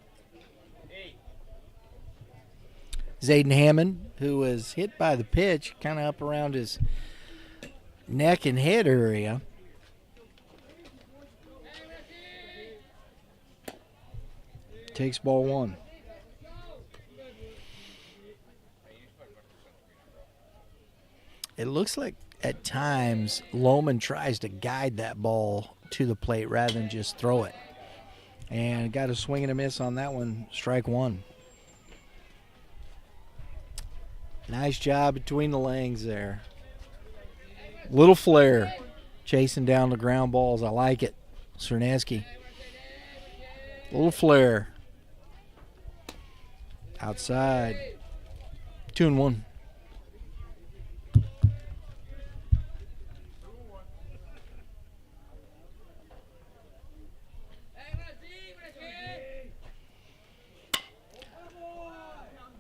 Zayden Hammond, who was hit by the pitch, kind of up around his neck and head area. Takes ball one. It looks like at times Lohman tries to guide that ball to the plate rather than just throw it. And got a swing and a miss on that one, strike one. Nice job between the legs there. Little flare, chasing down the ground balls. I like it. Cerneski. Little flare. Outside. 2-1.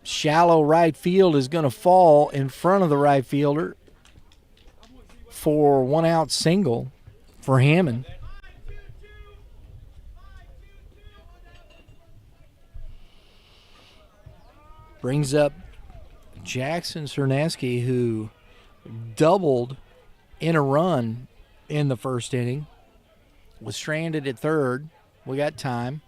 Shallow right field is going to fall in front of the right fielder for 1 out single for Hammond. Brings up Jackson Cerneski, who doubled in a run in the first inning. Was stranded at third. We got time.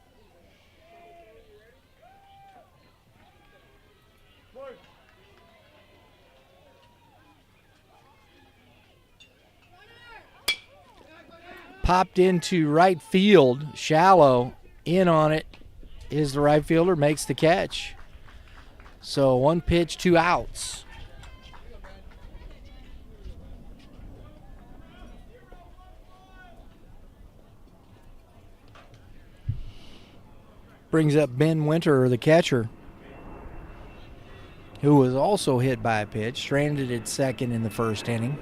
Popped into right field, shallow, in on it is the right fielder, makes the catch. So 1 pitch, 2 outs. Brings up Ben Winter, the catcher, who was also hit by a pitch, stranded at second in the first inning.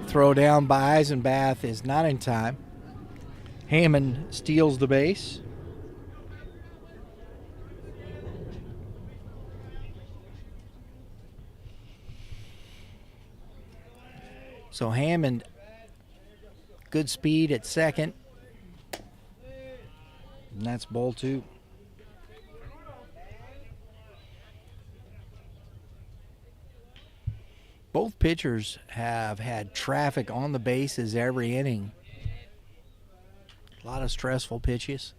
Throw down by Eisenbath is not in time. Hammond steals the base. So Hammond, good speed at second. And that's ball 2. Both pitchers have had traffic on the bases every inning. A lot of stressful pitches.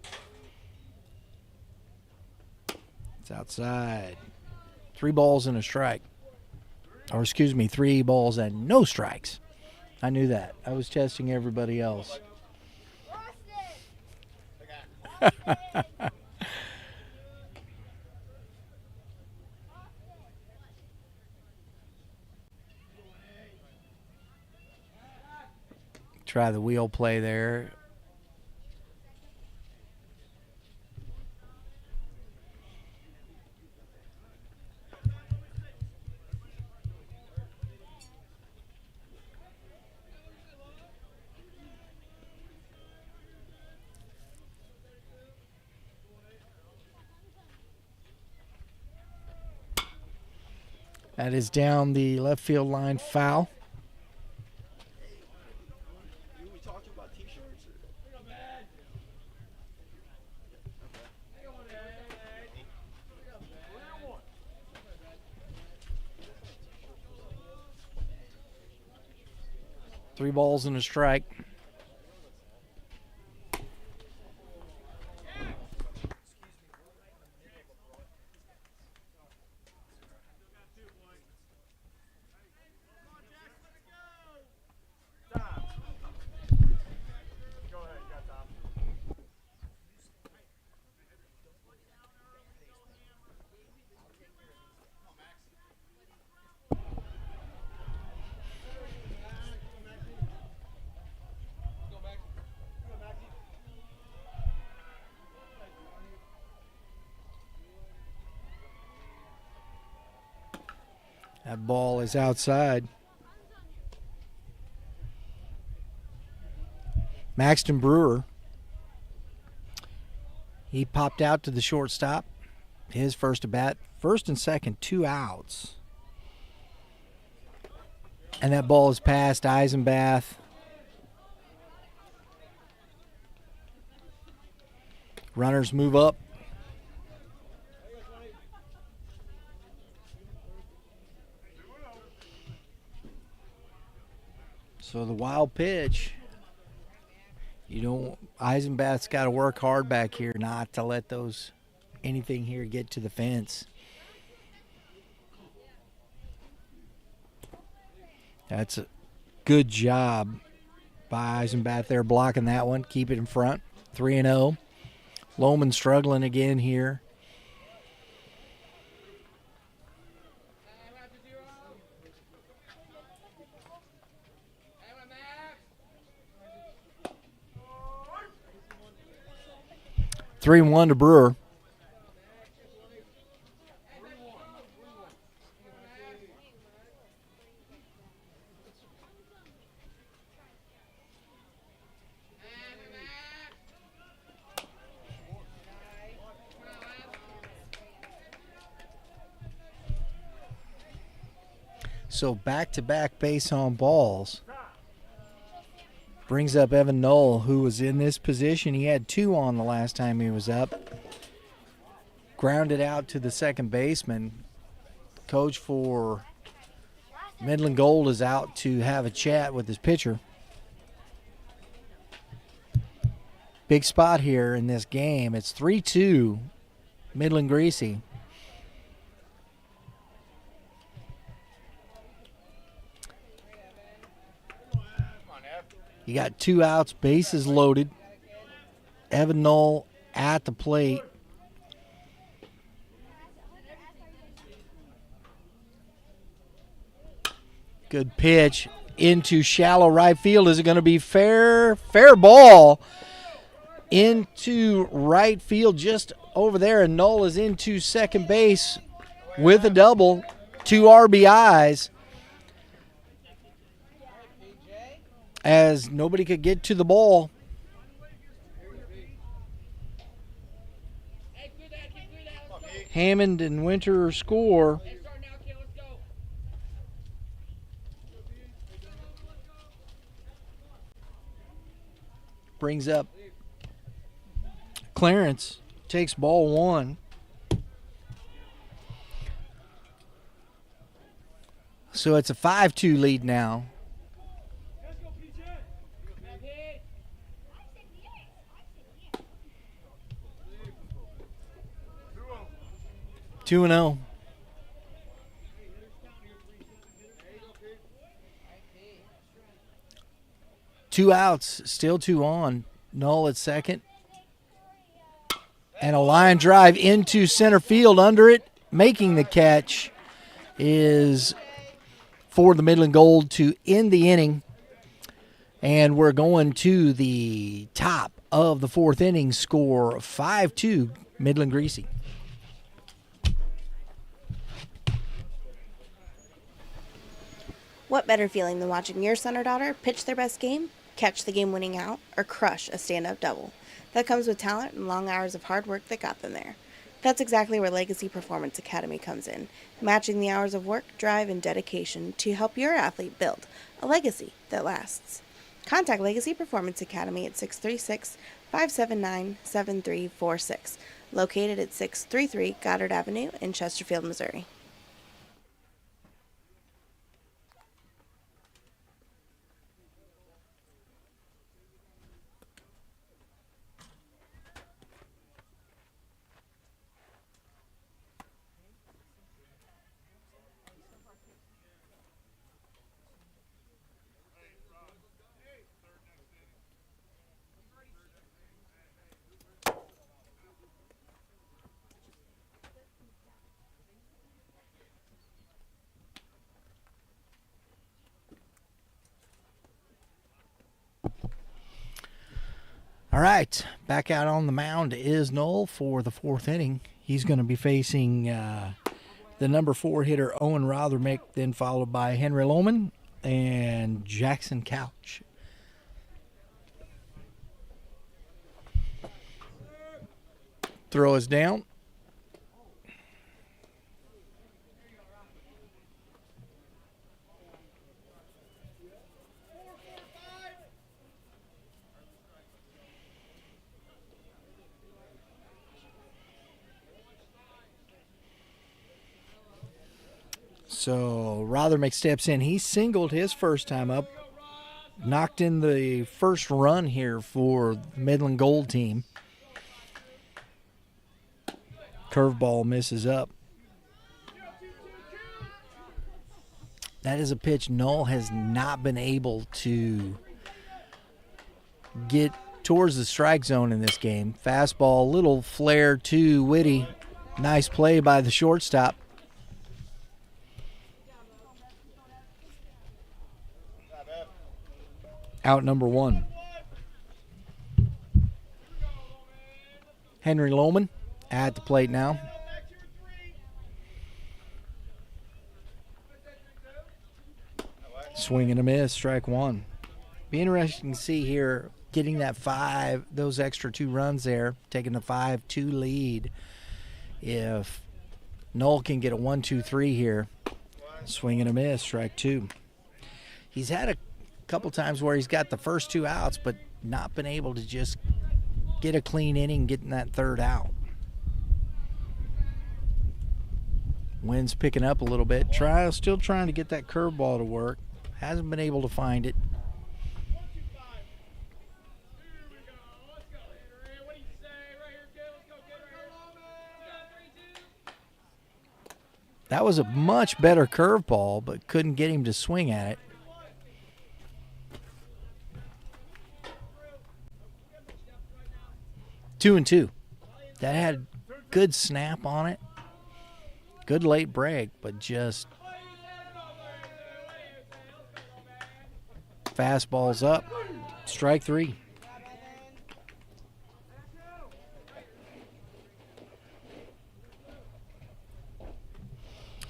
It's outside. 3 balls and a strike. Or excuse me, 3 balls and no strikes. I knew that. I was testing everybody else. Try the wheel play there. That is down the left field line, foul. Three balls and a strike. That ball is outside. Maxton Brewer, he popped out to the shortstop. His first at bat, first and second, 2 outs. And that ball is past Eisenbath. Runners move up. So the wild pitch. Eisenbath's got to work hard back here not to let anything here get to the fence. That's a good job by Eisenbath there blocking that one. Keep it in front. 3-0. Lohman struggling again here. Three and 1 to Brewer. So back-to-back base on balls. Brings up Evan Knoll, who was in this position. He had 2 on the last time he was up. Grounded out to the second baseman. Coach for Midland Gold is out to have a chat with his pitcher. Big spot here in this game. It's 3-2 Midland Greasy. You got 2 outs, bases loaded. Evan Knoll at the plate. Good pitch into shallow right field. Is it going to be fair? Fair ball into right field just over there, and Knoll is into second base with a double. 2 RBIs. As nobody could get to the ball. Hammond and Winter score. Brings up Clarence, takes ball 1. So it's a 5-2 lead now. 2-0. Two outs, still 2 on. Knoll at second. And a line drive into center field under it. Making the catch is for the Midland Gold to end the inning. And we're going to the top of the 4th inning, score 5-2 Midland Greasy. What better feeling than watching your son or daughter pitch their best game, catch the game-winning out, or crush a stand-up double? That comes with talent and long hours of hard work that got them there. That's exactly where Legacy Performance Academy comes in, matching the hours of work, drive, and dedication to help your athlete build a legacy that lasts. Contact Legacy Performance Academy at 636-579-7346, located at 633 Goddard Avenue in Chesterfield, Missouri. All right, back out on the mound is Knoll for the 4th inning. He's going to be facing the number 4 hitter, Owen Rothermick, then followed by Henry Lohman and Jackson Couch. Throw is down. So Rothermich steps in. He singled his first time up. Knocked in the first run here for the Midland Gold team. Curveball misses up. That is a pitch Null has not been able to get towards the strike zone in this game. Fastball, little flare to Whitty. Nice play by the shortstop. Out number 1. Henry Lohman at the plate now. Swing and a miss, strike 1. Be interesting to see here, getting that 5, those extra 2 runs there, taking the 5-2 lead. If Null can get a 1-2-3 here, swing and a miss, strike 2. He's had a couple times where he's got the first 2 outs, but not been able to just get a clean inning, getting that 3rd out. Wind's picking up a little bit. Still trying to get that curveball to work. Hasn't been able to find it. That was a much better curveball, but couldn't get him to swing at it. Two and two. That had good snap on it. Good late break, but just fastball's up. Strike 3.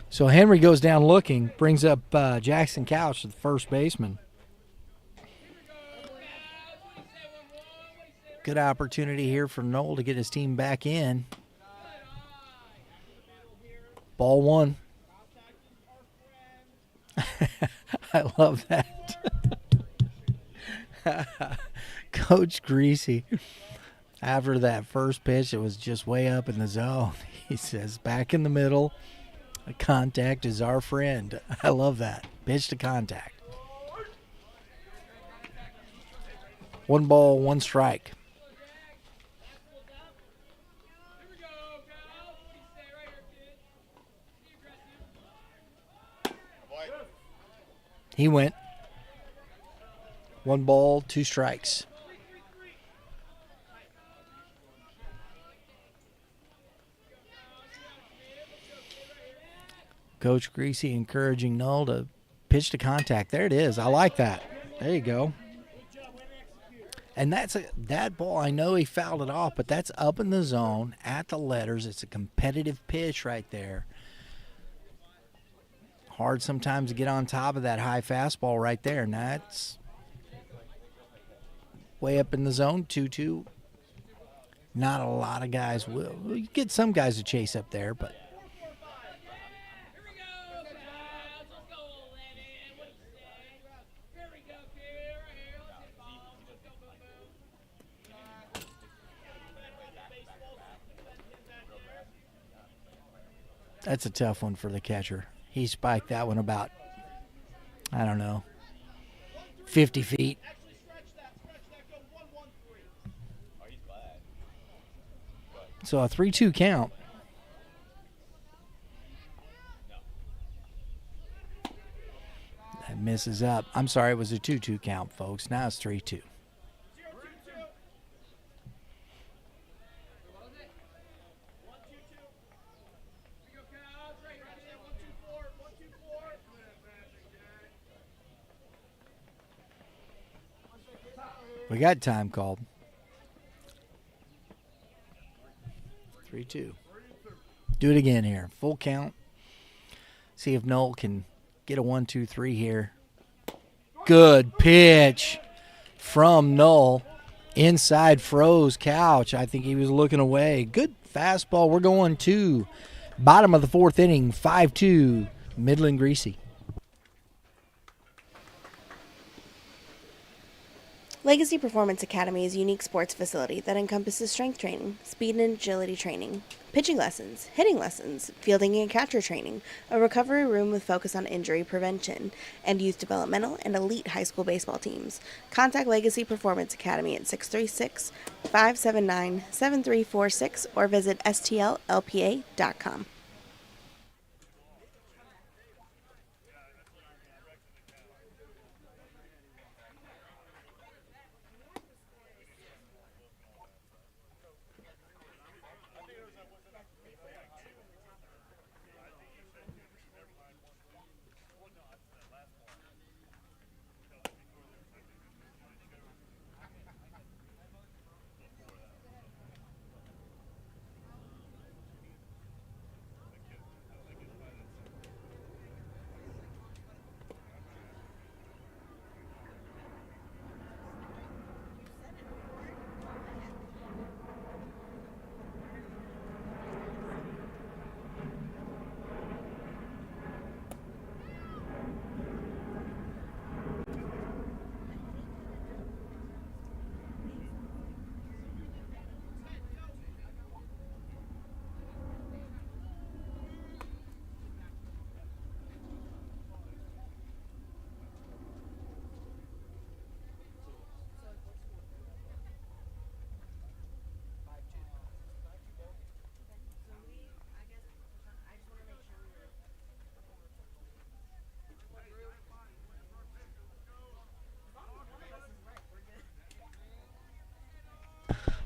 So Henry goes down looking, brings up Jackson Couch, the first baseman. Good opportunity here for Noel to get his team back in. Ball 1. I love that. Coach Greasy, after that first pitch, it was just way up in the zone. He says, back in the middle, contact is our friend. I love that. Pitch to contact. 1 ball, 1 strike. He went. 1 ball, 2 strikes. Coach Greasy encouraging Null to pitch to contact. There it is. I like that. There you go. And that ball, I know he fouled it off, but that's up in the zone at the letters. It's a competitive pitch right there. Hard sometimes to get on top of that high fastball right there, and that's way up in the zone, 2-2. Not a lot of guys will. You get some guys to chase up there, but that's a tough one for the catcher. He spiked that one about, 50 feet. So a 3-2 count. That misses up. I'm sorry, it was a 2-2 count, folks. Now it's 3-2. We got time called. 3-2. Do it again here. Full count. See if Noel can get a 1-2-3 here. Good pitch from Noel. Inside froze Couch. I think he was looking away. Good fastball. We're going to bottom of the 4th inning. 5-2. Midland Greasy. Legacy Performance Academy is a unique sports facility that encompasses strength training, speed and agility training, pitching lessons, hitting lessons, fielding and catcher training, a recovery room with focus on injury prevention, and youth developmental and elite high school baseball teams. Contact Legacy Performance Academy at 636-579-7346 or visit stllpa.com.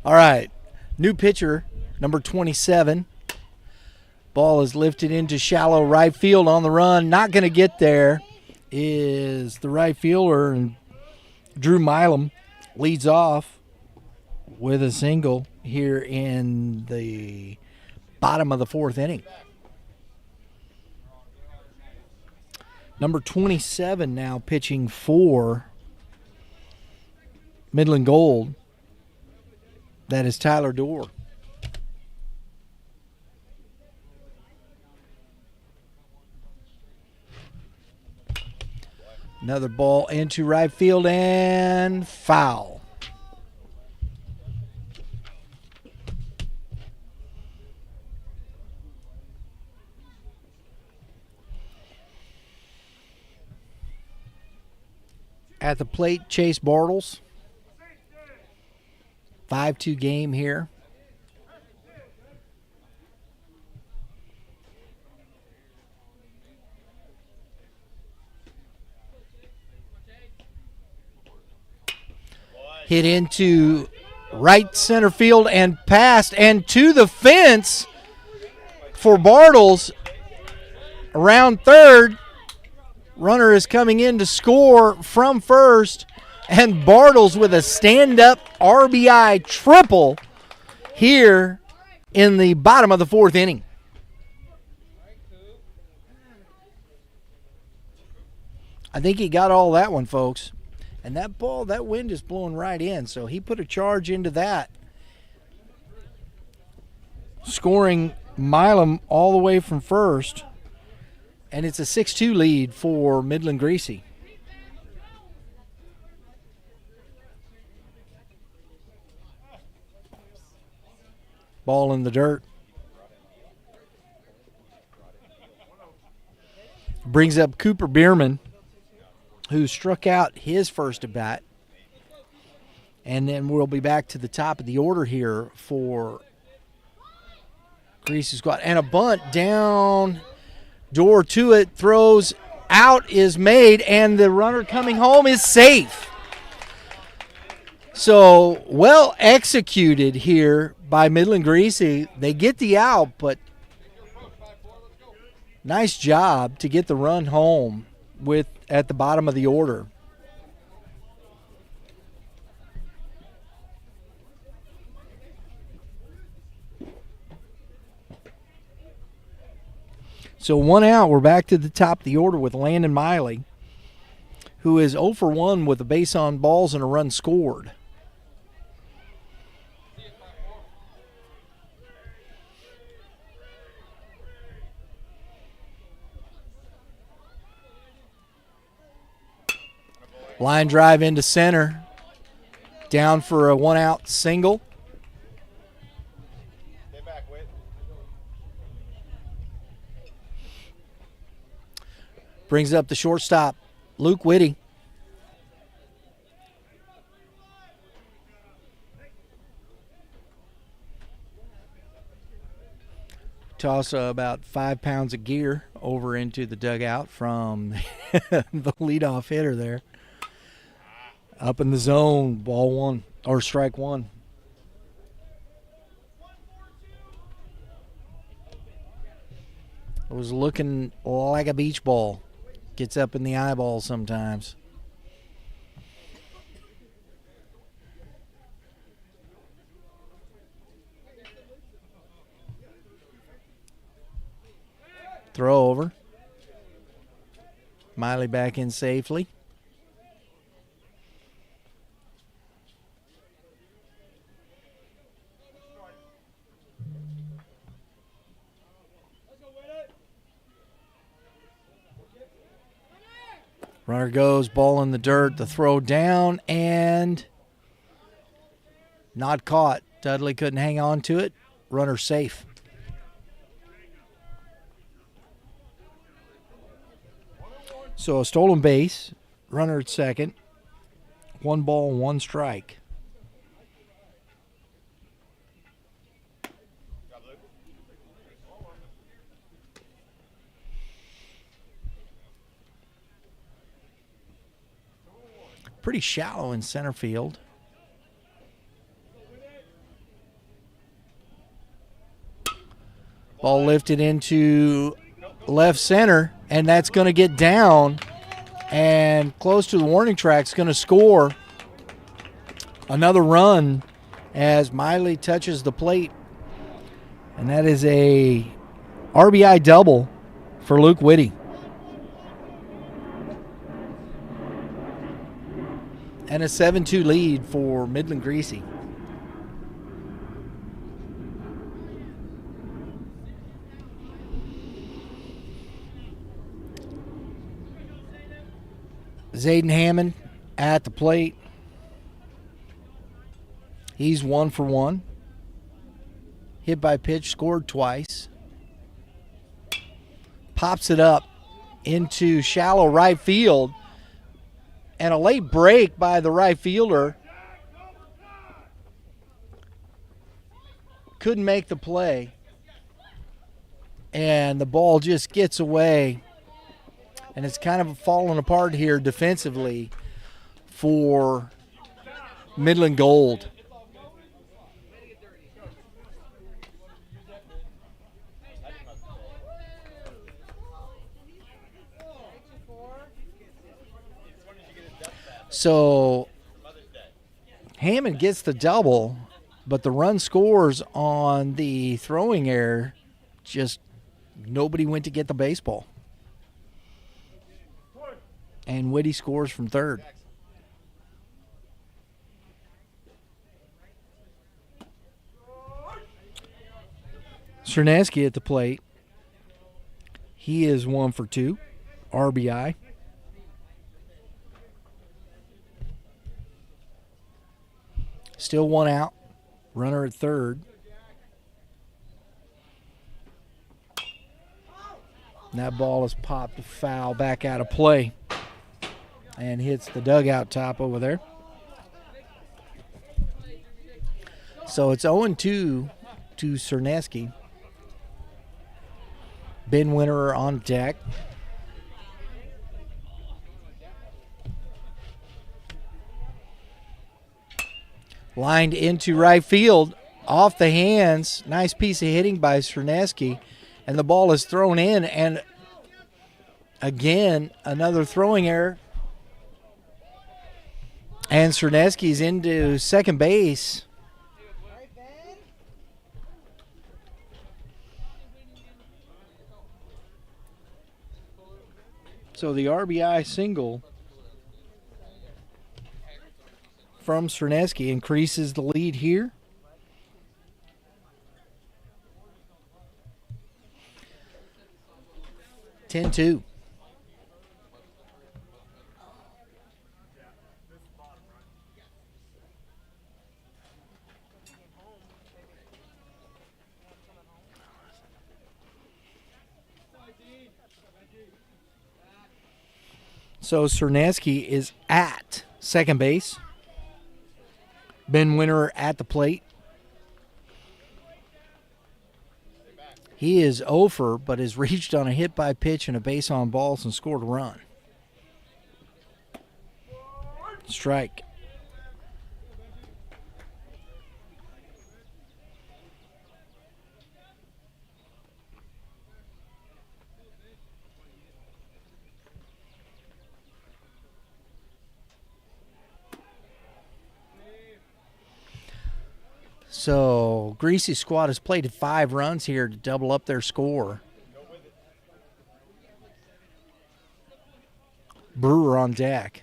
All right, new pitcher, number 27. Ball is lifted into shallow right field on the run. Not going to get there is the right fielder, and Drew Milam leads off with a single here in the bottom of the fourth inning. Number 27 now pitching for Midland Gold. That is Tyler Dorr. Another ball into right field and foul. At the plate, Chase Bartles. 5-2 game here. Hit into right center field and passed and to the fence for Bartles. Around third, runner is coming in to score from first. And Bartles with a stand-up RBI triple here in the bottom of the fourth inning. I think he got all that one, folks. And that ball, that wind is blowing right in, so he put a charge into that. Scoring Milam all the way from first. And it's a 6-2 lead for Midland Greasy. Ball in the dirt. Brings up Cooper Bierman, who struck out his first at bat. And then we'll be back to the top of the order here for Greasy Squad. And a bunt down, Door to it, throws out is made, and the runner coming home is safe. So well executed here by Midland Greasy. They get the out, but nice job to get the run home with at the bottom of the order. So 1 out, we're back to the top of the order with Landon Miley, who is 0 for 1 with a base on balls and a run scored. Line drive into center. Down for a 1-out single. Stay back, Whit. Brings up the shortstop, Luke Whitty. Toss about 5 pounds of gear over into the dugout from the leadoff hitter there. Up in the zone, ball one, or strike one. It was looking like a beach ball. Gets up in the eyeball sometimes. Throw over. Miley back in safely. Runner goes, ball in the dirt, the throw down, and not caught. Dudley couldn't hang on to it. Runner safe. So a stolen base, runner at second, 1 ball, 1 strike. Pretty shallow in center field. Ball lifted into left center, and that's going to get down and close to the warning track. It's going to score another run as Miley touches the plate. And that is a RBI double for Luke Whitty. And a 7-2 lead for Midland Greasy. Zayden Hammond at the plate. He's 1 for 1. Hit by pitch, scored twice. Pops it up into shallow right field. And a late break by the right fielder. Couldn't make the play. And the ball just gets away. And it's kind of falling apart here defensively for Midland Gold. So Hammond gets the double, but the run scores on the throwing error. Just nobody went to get the baseball. And Whitty scores from third. Cerneski at the plate. He is 1 for 2. RBI. Still 1 out. Runner at third. And that ball is popped foul back out of play. And hits the dugout top over there. So it's 0-2 to Cerneski. Ben Winterer on deck. Lined into right field, off the hands. Nice piece of hitting by Cerneski. And the ball is thrown in. And again, another throwing error. And Cerneski's into second base. So the RBI single from Cerneski increases the lead here. (10-2). So Cernaski is at second base. Ben Winter at the plate. He is over, but has reached on a hit by pitch and a base on balls and scored a run. Strike. So, Greasy's squad has played 5 runs here to double up their score. Brewer on deck.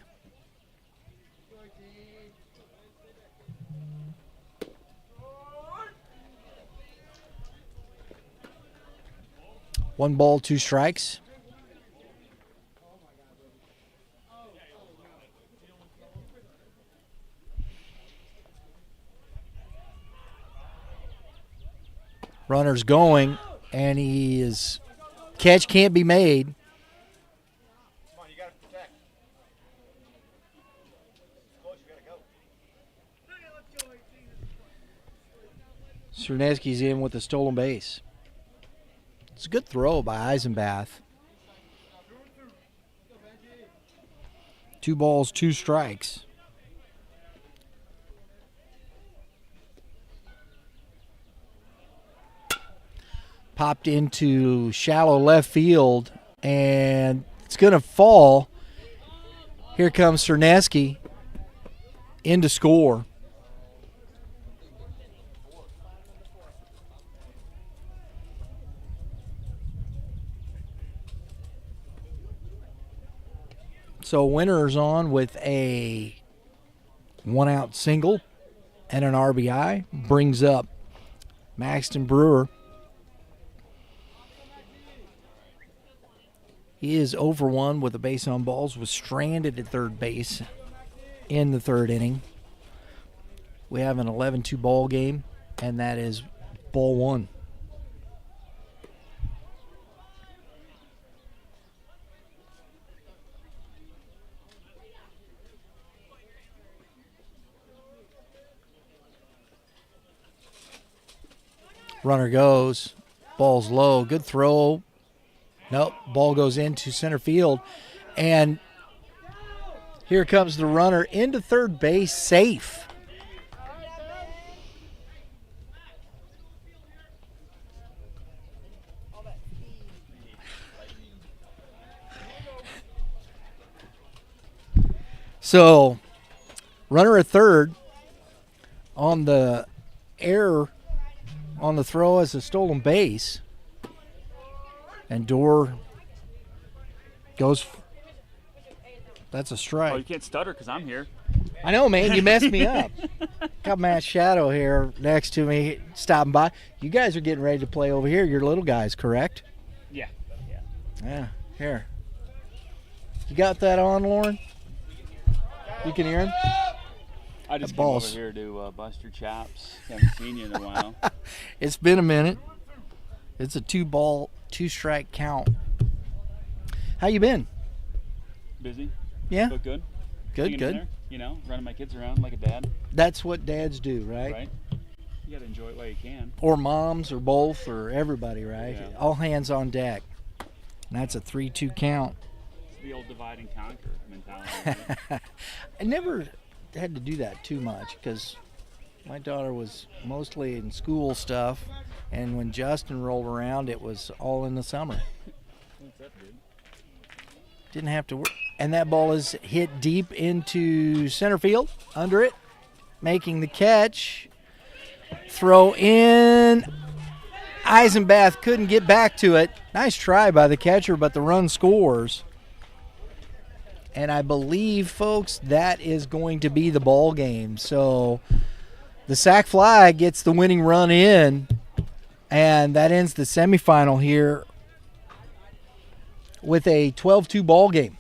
One ball, 2 strikes. Runner's going, and he is catch can't be made. Come on, you got to protect. Close, you got to go. Cerneski's in with a stolen base. It's a good throw by Eisenbath. 2 balls, 2 strikes. Popped into shallow left field, and it's going to fall. Here comes Cerneski in to score. So Winter's on with a 1-out single and an RBI. Brings up Maxton Brewer. He is over 1 with a base on balls, was stranded at third base in the 3rd inning. We have an 11-2 ball game, and that is ball 1. Runner goes, ball's low, good throw. Nope, ball goes into center field, and here comes the runner into third base, safe. So, runner at third on the error on the throw as a stolen base. And Dorr goes. That's a strike. Oh, you can't stutter because I'm here. I know, man. You messed me up. Got Matt Shadow here next to me, stopping by. You guys are getting ready to play over here. You're little guys, correct? Yeah. Yeah. Here. You got that on, Lauren? You can hear him? I just That came over ball's- here to bust your chops. Haven't seen you in a while. It's been a minute. It's a 2-ball, 2-strike count. How you been? Busy? Yeah. Look good? Good, Hanging in good. there, you know, running my kids around like a dad, That's what dads do, right? right? You got to enjoy it while you can. Or moms, or both, or everybody, right? Yeah. All hands on deck. And that's a 3-2 count. It's the old divide and conquer mentality. right? I never had to do that too much because my daughter was mostly in school stuff, and when Justin rolled around, it was all in the summer. What's up, dude? Didn't have to work. And that ball is hit deep into center field, under it, making the catch. Throw in. Eisenbath couldn't get back to it. Nice try by the catcher, but the run scores. And I believe, folks, that is going to be the ball game. So the sac fly gets the winning run in, and that ends the semifinal here with a 12-2 ball game.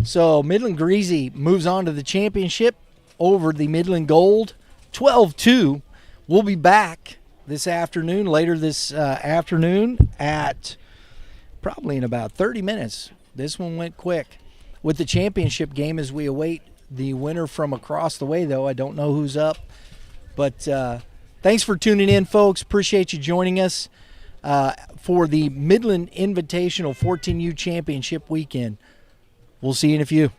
So Midland Greasy moves on to the championship over the Midland Gold, 12-2. We'll be back this afternoon, later this afternoon at probably in about 30 minutes. This one went quick. with the championship game as we await the winner from across the way, though. I don't know who's up. But thanks for tuning in, folks. Appreciate you joining us for the Midland Invitational 14U Championship weekend. We'll see you in a few.